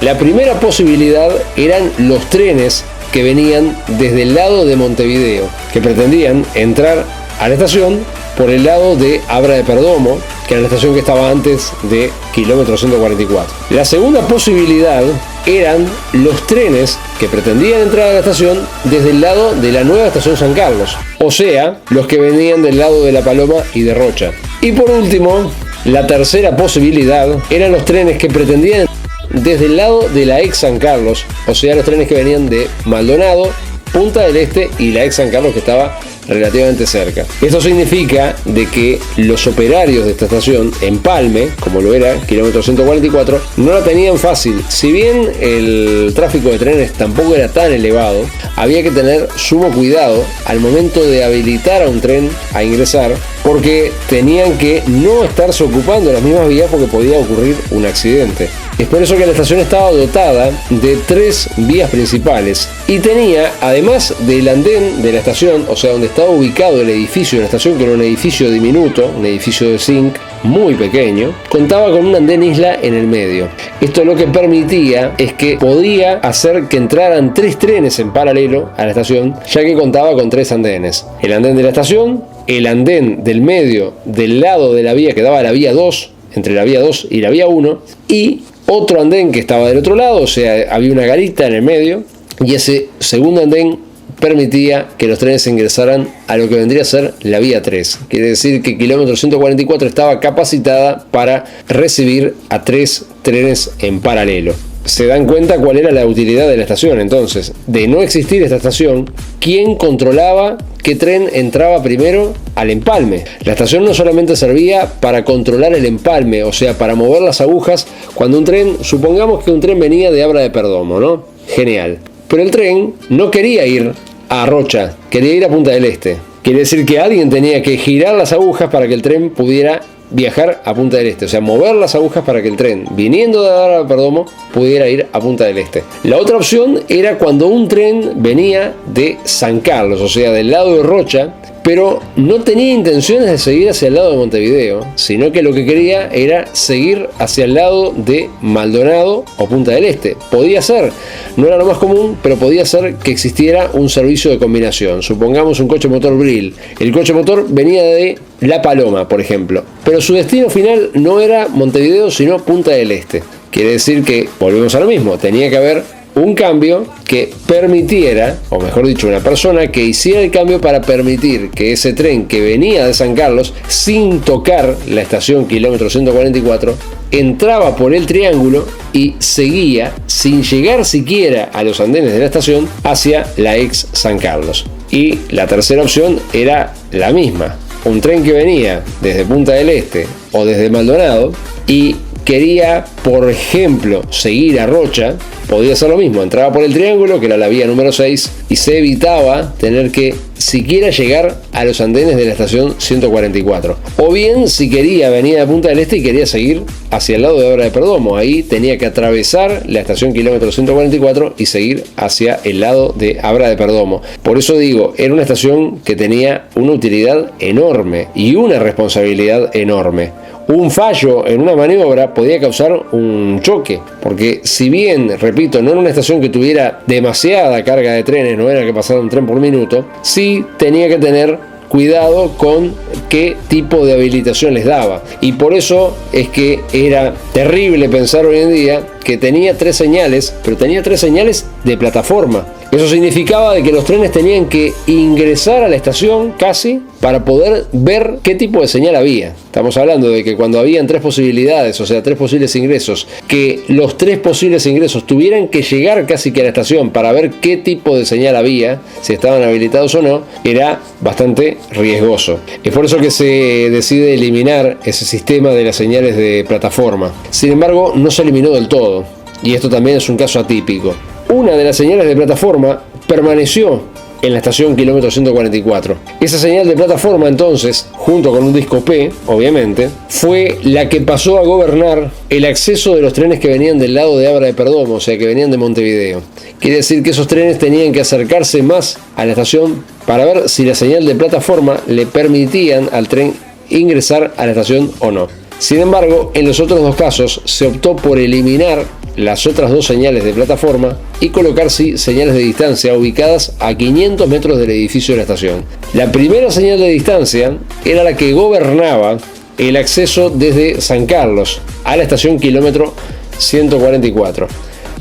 La primera posibilidad eran los trenes que venían desde el lado de Montevideo, que pretendían entrar a la estación por el lado de Abra de Perdomo, que era la estación que estaba antes de kilómetro 144. La segunda posibilidad eran los trenes que pretendían entrar a la estación desde el lado de la nueva estación San Carlos, o sea, los que venían del lado de La Paloma y de Rocha. Y por último, la tercera posibilidad eran los trenes que pretendían desde el lado de la ex San Carlos, o sea, los trenes que venían de Maldonado, Punta del Este y la ex San Carlos que estaba relativamente cerca. Esto significa de que los operarios de esta estación, Empalme, como lo era kilómetro 144, no la tenían fácil. Si bien el tráfico de trenes tampoco era tan elevado, había que tener sumo cuidado al momento de habilitar a un tren a ingresar, porque tenían que no estarse ocupando las mismas vías porque podía ocurrir un accidente. Es por eso que la estación estaba dotada de 3 vías principales y tenía, además del andén de la estación, o sea, donde estaba ubicado el edificio de la estación, que era un edificio diminuto, un edificio de zinc muy pequeño, contaba con un andén isla en el medio. Esto lo que permitía es que podía hacer que entraran 3 trenes en paralelo a la estación, ya que contaba con 3 andenes. El andén de la estación, el andén del medio del lado de la vía que daba a la vía 2, entre la vía 2 y la vía 1, y otro andén que estaba del otro lado, o sea, había una garita en el medio, y ese segundo andén permitía que los trenes ingresaran a lo que vendría a ser la vía 3. Quiere decir que kilómetro 144 estaba capacitada para recibir a 3 trenes en paralelo. Se dan cuenta cuál era la utilidad de la estación. Entonces, de no existir esta estación, ¿quién controlaba qué tren entraba primero al empalme? La estación no solamente servía para controlar el empalme, o sea, para mover las agujas cuando un tren, supongamos que un tren venía de Abra de Perdomo, ¿no? Genial. Pero el tren no quería ir a Rocha, quería ir a Punta del Este. Quiere decir que alguien tenía que girar las agujas para que el tren pudiera viajar a Punta del Este, o sea, mover las agujas para que el tren, viniendo de Abra de Perdomo, pudiera ir a Punta del Este. La otra opción era cuando un tren venía de San Carlos, o sea, del lado de Rocha, pero no tenía intenciones de seguir hacia el lado de Montevideo, sino que lo que quería era seguir hacia el lado de Maldonado o Punta del Este. Podía ser, no era lo más común, pero podía ser que existiera un servicio de combinación. Supongamos un coche motor Brill. El coche motor venía de La Paloma, por ejemplo, pero su destino final no era Montevideo, sino Punta del Este. Quiere decir que, volvemos a lo mismo, tenía que haber un cambio que permitiera, o mejor dicho, una persona que hiciera el cambio para permitir que ese tren que venía de San Carlos, sin tocar la estación kilómetro 144, entraba por el triángulo y seguía, sin llegar siquiera a los andenes de la estación, hacia la ex San Carlos. Y la tercera opción era la misma. Un tren que venía desde Punta del Este o desde Maldonado y quería, por ejemplo, seguir a Rocha, podía ser lo mismo, entraba por el triángulo, que era la vía número 6, y se evitaba tener que siquiera llegar a los andenes de la estación 144. O bien, si quería venir a Punta del Este y quería seguir hacia el lado de Abra de Perdomo, ahí tenía que atravesar la estación kilómetro 144 y seguir hacia el lado de Abra de Perdomo. Por eso digo, era una estación que tenía una utilidad enorme y una responsabilidad enorme. Un fallo en una maniobra podía causar un choque, porque si bien, repito, no era una estación que tuviera demasiada carga de trenes, no era que pasara un tren por minuto, sí tenía que tener cuidado con qué tipo de habilitación les daba. Y por eso es que era terrible pensar hoy en día que tenía 3 señales, pero tenía 3 señales de plataforma. Eso significaba de que los trenes tenían que ingresar a la estación casi para poder ver qué tipo de señal había. Estamos hablando de que cuando habían 3 posibilidades, o sea, 3 posibles ingresos, que los 3 posibles ingresos tuvieran que llegar casi que a la estación para ver qué tipo de señal había, si estaban habilitados o no, era bastante riesgoso. Es por eso que se decide eliminar ese sistema de las señales de plataforma. Sin embargo, no se eliminó del todo, y esto también es un caso atípico. Una de las señales de plataforma permaneció en la estación kilómetro 144. Esa señal de plataforma entonces, junto con un disco P, obviamente, fue la que pasó a gobernar el acceso de los trenes que venían del lado de Abra de Perdomo, o sea, que venían de Montevideo. Quiere decir que esos trenes tenían que acercarse más a la estación para ver si la señal de plataforma le permitían al tren ingresar a la estación o no. Sin embargo, en los otros 2 casos se optó por eliminar las otras 2 señales de plataforma y colocar señales de distancia ubicadas a 500 metros del edificio de la estación. La primera señal de distancia era la que gobernaba el acceso desde San Carlos a la estación kilómetro 144.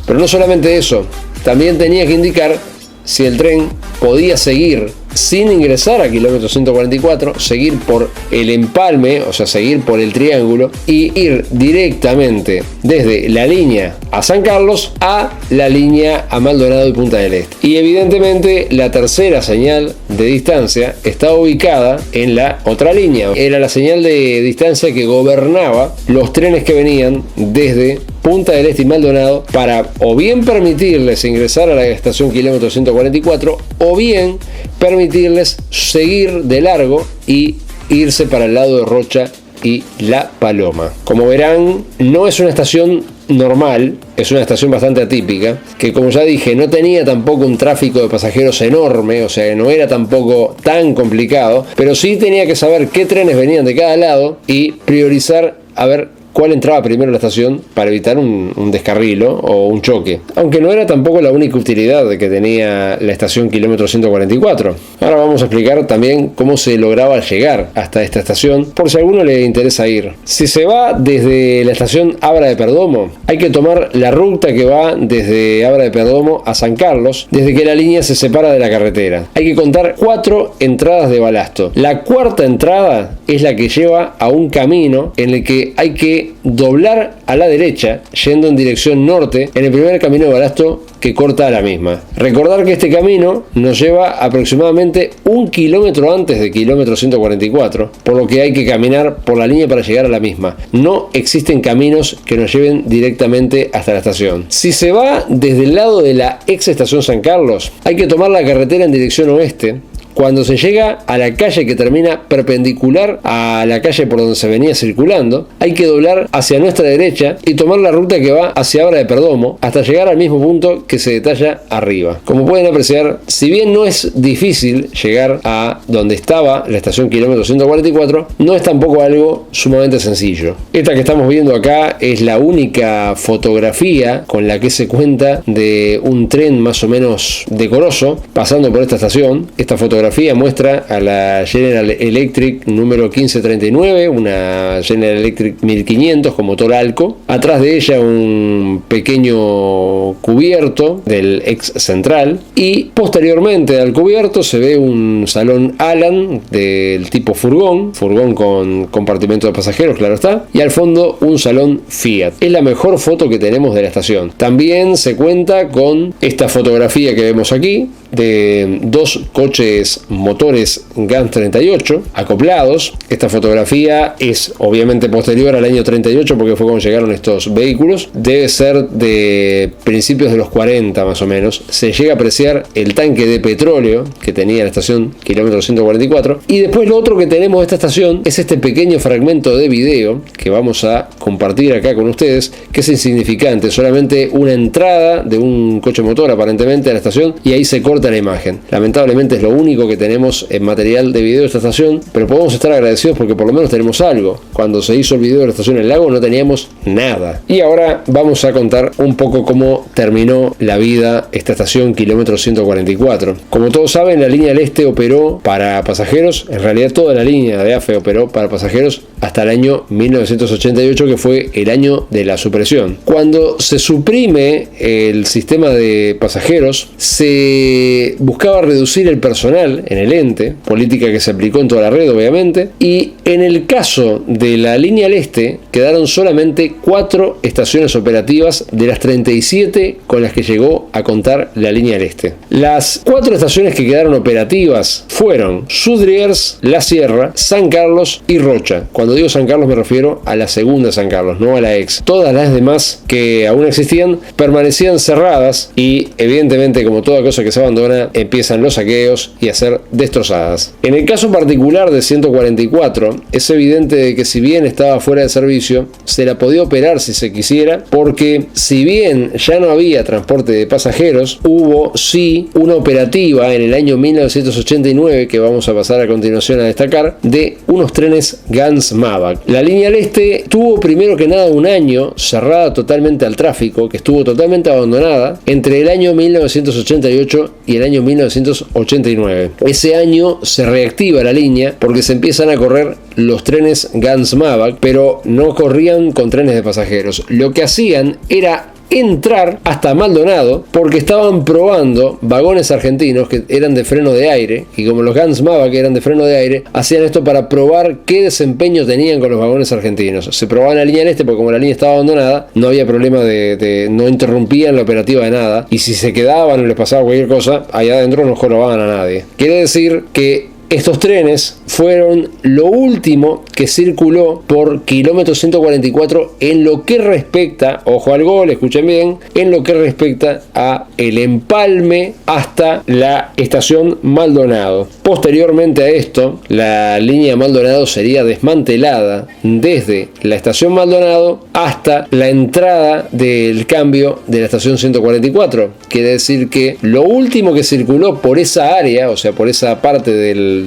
Pero no solamente eso, también tenía que indicar si el tren podía seguir sin ingresar a kilómetro 144, seguir por el empalme, o sea, seguir por el triángulo y ir directamente desde la línea a San Carlos a la línea a Maldonado y Punta del Este. Y evidentemente la tercera señal de distancia está ubicada en la otra línea. Era la señal de distancia que gobernaba los trenes que venían desde Punta del Este y Maldonado para o bien permitirles ingresar a la estación kilómetro 144 o bien permitirles seguir de largo y irse para el lado de Rocha y La Paloma. Como verán, no es una estación normal, es una estación bastante atípica, que como ya dije, no tenía tampoco un tráfico de pasajeros enorme, o sea, no era tampoco tan complicado, pero sí tenía que saber qué trenes venían de cada lado y priorizar a ver cuál entraba primero a la estación para evitar un descarrilo o un choque. Aunque no era tampoco la única utilidad que tenía la estación kilómetro 144. Ahora vamos a explicar también cómo se lograba llegar hasta esta estación, por si a alguno le interesa ir. Si se va desde la estación Abra de Perdomo, hay que tomar la ruta que va desde Abra de Perdomo a San Carlos, desde que la línea se separa de la carretera. Hay que contar 4 entradas de balasto. La cuarta entrada es la que lleva a un camino en el que hay que doblar a la derecha yendo en dirección norte en el primer camino de balasto que corta a la misma. Recordar que este camino nos lleva aproximadamente 1 kilómetro antes de kilómetro 144, por lo que hay que caminar por la línea para llegar a la misma. No existen caminos que nos lleven directamente hasta la estación. Si se va desde el lado de la ex estación San Carlos, hay que tomar la carretera en dirección oeste. Cuando se llega a la calle que termina perpendicular a la calle por donde se venía circulando, hay que doblar hacia nuestra derecha y tomar la ruta que va hacia Abra de Perdomo hasta llegar al mismo punto que se detalla arriba. Como pueden apreciar, si bien no es difícil llegar a donde estaba la estación kilómetro 144, no es tampoco algo sumamente sencillo. Esta que estamos viendo acá es la única fotografía con la que se cuenta de un tren más o menos decoroso pasando por esta estación. Esta fotografía muestra a la General Electric número 1539, una General Electric 1500 con motor Alco. Atrás de ella un pequeño cubierto del ex central y posteriormente al cubierto se ve un salón Alan del tipo furgón con compartimento de pasajeros, claro está, y al fondo un salón Fiat. Es la mejor foto que tenemos de la estación. También se cuenta con esta fotografía que vemos aquí de 2 coches motores GAN 38 acoplados. Esta fotografía es obviamente posterior al año 38 porque fue cuando llegaron estos vehículos. Debe ser de principios de los 40 más o menos. Se llega a apreciar el tanque de petróleo que tenía la estación kilómetro 144. Y después lo otro que tenemos de esta estación es este pequeño fragmento de video que vamos a compartir acá con ustedes, que es insignificante, solamente una entrada de un coche motor aparentemente a la estación y ahí se corta la imagen. Lamentablemente es lo único que tenemos en material de video de esta estación, pero podemos estar agradecidos porque por lo menos tenemos algo. Cuando se hizo el video de la estación El Lago no teníamos nada. Y ahora vamos a contar un poco cómo terminó la vida esta estación kilómetro 144. Como todos saben, la línea del Este operó para pasajeros, en realidad toda la línea de AFE operó para pasajeros hasta el año 1988, que fue el año de la supresión. Cuando se suprime el sistema de pasajeros, se buscaba reducir el personal en el ente, política que se aplicó en toda la red obviamente, y en el caso de la línea al Este quedaron solamente 4 estaciones operativas de las 37 con las que llegó a contar la línea al Este. Las 4 estaciones que quedaron operativas fueron Sudriers, La Sierra, San Carlos y Rocha. Cuando digo San Carlos me refiero a la segunda San Carlos, no a la ex. Todas las demás que aún existían permanecían cerradas y evidentemente, como toda cosa que se abandona, empiezan los saqueos y a ser destrozadas. En el caso particular de 144, es evidente de que si bien estaba fuera de servicio, se la podía operar si se quisiera, porque si bien ya no había transporte de pasajeros, hubo sí una operativa en el año 1989, que vamos a pasar a continuación a destacar, de unos trenes GANS Mavac. La línea al Este tuvo primero que nada un año cerrada totalmente al tráfico, que estuvo totalmente abandonada entre el año 1988 y el año 1989. Ese año se reactiva la línea porque se empiezan a correr los trenes GANS Mavac, pero no corrían con trenes de pasajeros. Lo que hacían era entrar hasta Maldonado porque estaban probando vagones argentinos que eran de freno de aire, y como los Gans Mava que eran de freno de aire, hacían esto para probar qué desempeño tenían con los vagones argentinos. Se probaban la línea del este porque como la línea estaba abandonada, no había problema no interrumpían la operativa de nada, y si se quedaban o les pasaba cualquier cosa, allá adentro no jorobaban a nadie. Quiere decir que estos trenes fueron lo último que circuló por kilómetro 144 en lo que respecta, ojo al gol, escuchen bien, en lo que respecta a el empalme hasta la estación Maldonado. Posteriormente a esto, la línea Maldonado sería desmantelada desde la estación Maldonado hasta la entrada del cambio de la estación 144. Quiere decir que lo último que circuló por esa área, o sea, por esa parte del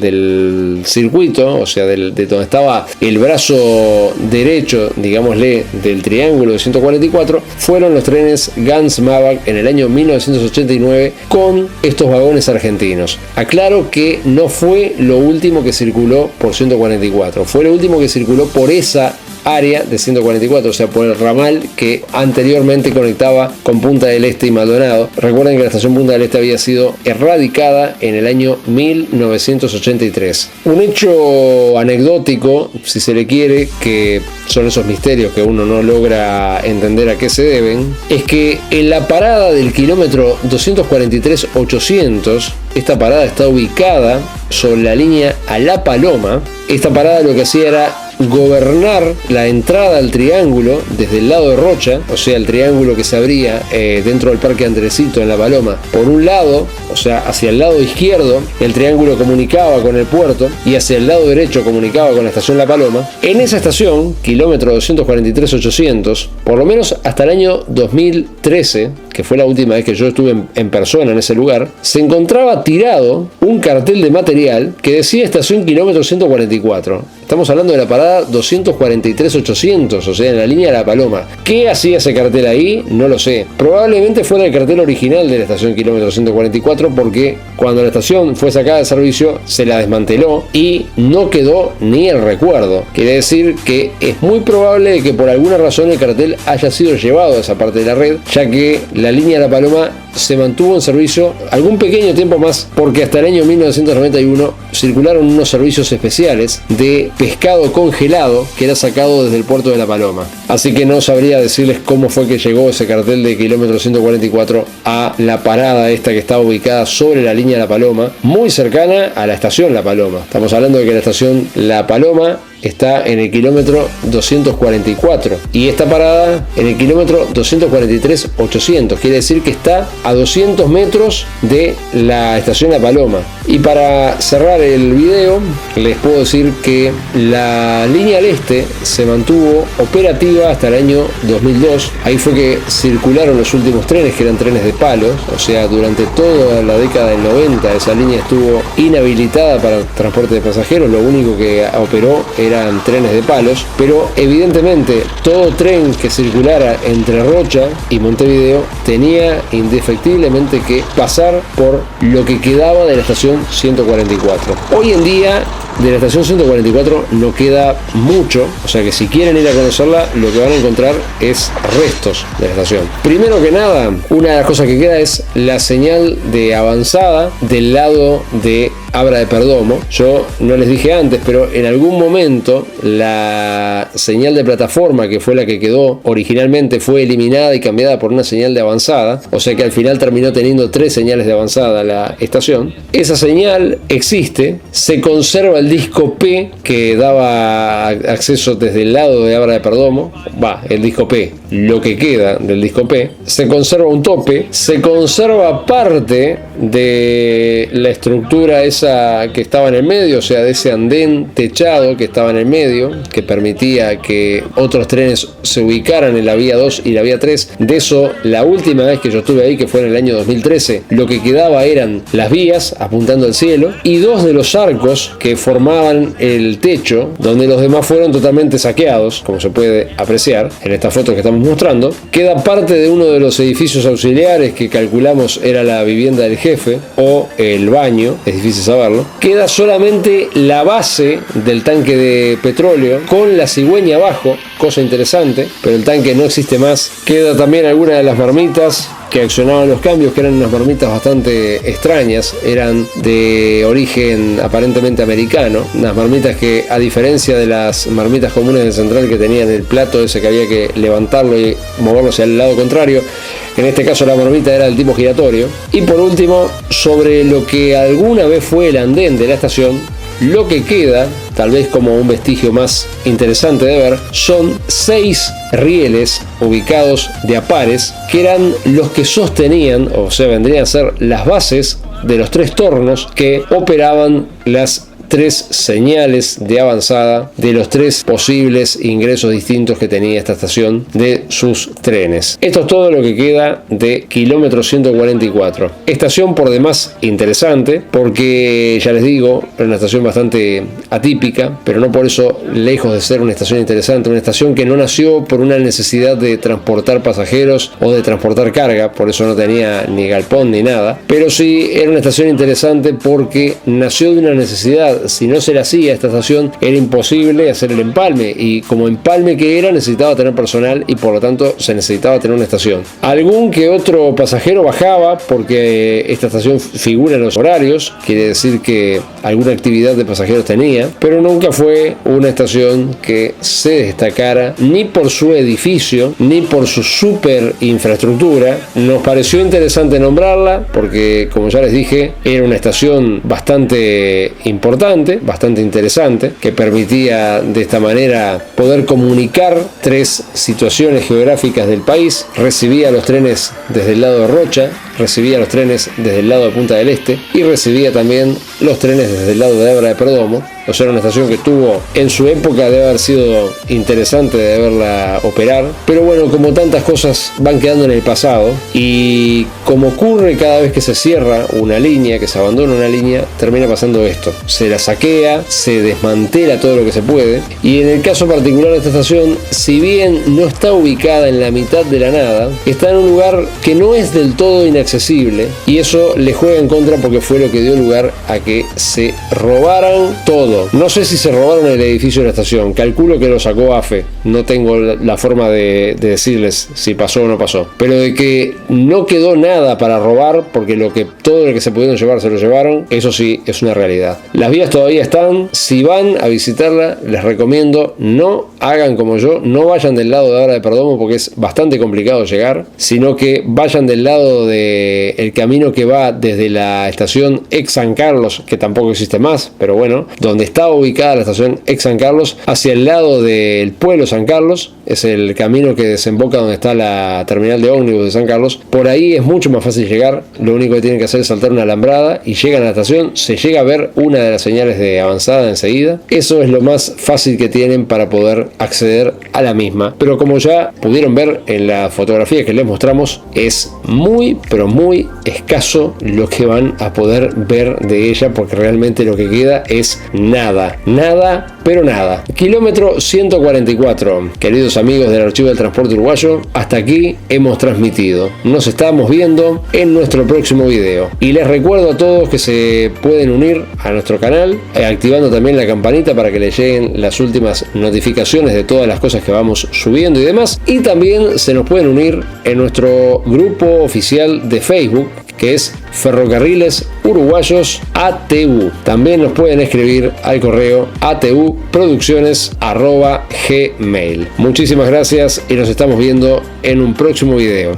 circuito, o sea, de donde estaba el brazo derecho, digámosle, del triángulo de 144, fueron los trenes Gans Mavac en el año 1989 con estos vagones argentinos. Aclaro que no fue lo último que circuló por 144, fue lo último que circuló por esa área de 144, o sea, por el ramal que anteriormente conectaba con Punta del Este y Maldonado. Recuerden que la estación Punta del Este había sido erradicada en el año 1983. Un hecho anecdótico, si se le quiere, que son esos misterios que uno no logra entender a qué se deben, es que en la parada del kilómetro 243-800, esta parada está ubicada sobre la línea a La Paloma. Esta parada lo que hacía era gobernar la entrada al triángulo desde el lado de Rocha, o sea, el triángulo que se abría dentro del Parque Andresito en La Paloma. Por un lado, o sea, hacia el lado izquierdo, el triángulo comunicaba con el puerto, y hacia el lado derecho comunicaba con la estación La Paloma. En esa estación, kilómetro 243-800, por lo menos hasta el año 2013, que fue la última vez que yo estuve en persona en ese lugar, se encontraba tirado un cartel de material que decía estación kilómetro 144. Estamos hablando de la parada 243-800, o sea, en la línea de La Paloma. ¿Qué hacía ese cartel ahí? No lo sé. Probablemente fuera el cartel original de la estación kilómetro 144, porque cuando la estación fue sacada de servicio se la desmanteló y no quedó ni el recuerdo. Quiere decir que es muy probable que por alguna razón el cartel haya sido llevado a esa parte de la red, ya que la línea de La Paloma se mantuvo en servicio algún pequeño tiempo más, porque hasta el año 1991 circularon unos servicios especiales de pescado congelado que era sacado desde el puerto de La Paloma. Así que no sabría decirles cómo fue que llegó ese cartel de kilómetro 144 a la parada esta que estaba ubicada sobre la línea La Paloma, muy cercana a la estación La Paloma. Estamos hablando de que la estación La Paloma está en el kilómetro 244 y esta parada en el kilómetro 243-800, quiere decir que está a 200 metros de la estación La Paloma. Y para cerrar el video les puedo decir que la línea al este se mantuvo operativa hasta el año 2002. Ahí fue que circularon los últimos trenes, que eran trenes de palos, o sea, durante toda la década del 90 esa línea estuvo inhabilitada para transporte de pasajeros. Lo único que operó eran trenes de palos, pero evidentemente todo tren que circulara entre Rocha y Montevideo tenía indefectiblemente que pasar por lo que quedaba de la estación 144. Hoy en día de la estación 144 no queda mucho, o sea que si quieren ir a conocerla, lo que van a encontrar es restos de la estación. Primero que nada, una de las cosas que queda es la señal de avanzada del lado de Abra de Perdomo. Yo no les dije antes, pero en algún momento la señal de plataforma, que fue la que quedó originalmente, fue eliminada y cambiada por una señal de avanzada, o sea que al final terminó teniendo 3 señales de avanzada la estación. Esa señal existe, se conserva el disco P que daba acceso desde el lado de Abra de Perdomo, el disco P, lo que queda del disco P, se conserva un tope, se conserva parte de la estructura esa que estaba en el medio, o sea, de ese andén techado que estaba en el medio, que permitía que otros trenes se ubicaran en la vía 2 y la vía 3. De eso, la última vez que yo estuve ahí, que fue en el año 2013, lo que quedaba eran las vías apuntando al cielo y 2 de los arcos que formaban el techo, donde los demás fueron totalmente saqueados, como se puede apreciar en esta foto que estamos mostrando, queda parte de uno de los edificios auxiliares que calculamos era la vivienda del jefe o el baño, es difícil saberlo. Queda solamente la base del tanque de petróleo con la cigüeña abajo, cosa interesante, pero el tanque no existe más. Queda también alguna de las marmitas que accionaban los cambios, que eran unas marmitas bastante extrañas, eran de origen aparentemente americano, unas marmitas que, a diferencia de las marmitas comunes del central que tenían el plato ese que había que levantarlo y moverlo hacia el lado contrario, en este caso la marmita era del tipo giratorio. Y por último, sobre lo que alguna vez fue el andén de la estación, lo que queda, tal vez como un vestigio más interesante de ver, son 6 rieles ubicados de a pares, que eran los que sostenían, o sea, vendrían a ser las bases de los 3 tornos que operaban las 3 señales de avanzada de los 3 posibles ingresos distintos que tenía esta estación de sus trenes. Esto es todo lo que queda de kilómetro 144. Estación por demás interesante, porque ya les digo, es una estación bastante atípica, pero no por eso lejos de ser una estación interesante. Una estación que no nació por una necesidad de transportar pasajeros o de transportar carga, por eso no tenía ni galpón ni nada, pero sí era una estación interesante porque nació de una necesidad. Si no se le hacía a esta estación, era imposible hacer el empalme, y como empalme que era, necesitaba tener personal y por lo tanto se necesitaba tener una estación. Algún que otro pasajero bajaba porque esta estación figura en los horarios, quiere decir que alguna actividad de pasajeros tenía, pero nunca fue una estación que se destacara ni por su edificio ni por su super infraestructura. Nos pareció interesante nombrarla porque, como ya les dije, era una estación bastante importante, bastante interesante, que permitía de esta manera poder comunicar 3 situaciones geográficas del país. Recibía los trenes desde el lado de Rocha, recibía los trenes desde el lado de Punta del Este y recibía también los trenes desde el lado de Hebra de Perdomo. O sea, era una estación que tuvo en su época, debe haber sido interesante de verla operar, pero bueno, como tantas cosas van quedando en el pasado, y como ocurre cada vez que se cierra una línea, que se abandona una línea, termina pasando esto: se la saquea, se desmantela todo lo que se puede. Y en el caso particular de esta estación, si bien no está ubicada en la mitad de la nada, está en un lugar que no es del todo inaccesible, y eso le juega en contra porque fue lo que dio lugar a que se robaran todo. No sé si se robaron el edificio de la estación, calculo que lo sacó AFE, no tengo la forma de decirles si pasó o no pasó, pero de que no quedó nada para robar, porque todo lo que se pudieron llevar se lo llevaron, eso sí es una realidad. Las vías todavía están, si van a visitarla les recomiendo no hagan como yo, no vayan del lado de Hebra de Perdomo porque es bastante complicado llegar, sino que vayan del lado del camino que va desde la estación ex San Carlos, que tampoco existe más, pero bueno, donde está ubicada la estación ex San Carlos, hacia el lado del pueblo San Carlos, es el camino que desemboca donde está la terminal de ómnibus de San Carlos. Por ahí es mucho más fácil llegar, lo único que tienen que hacer es saltar una alambrada y llegan a la estación, se llega a ver una de las señales de avanzada enseguida. Eso es lo más fácil que tienen para poder acceder a la misma, pero como ya pudieron ver en la fotografía que les mostramos, es muy pero muy escaso lo que van a poder ver de ella, porque realmente lo que queda es nada, pero nada. Kilómetro 144, queridos amigos del Archivo del Transporte Uruguayo, hasta aquí hemos transmitido. Nos estamos viendo en nuestro próximo video, y les recuerdo a todos que se pueden unir a nuestro canal activando también la campanita para que les lleguen las últimas notificaciones de todas las cosas que vamos subiendo y demás, y también se nos pueden unir en nuestro grupo oficial de Facebook, que es Ferrocarriles Uruguayos ATU. También nos pueden escribir al correo atuproducciones@gmail. Muchísimas gracias y nos estamos viendo en un próximo video.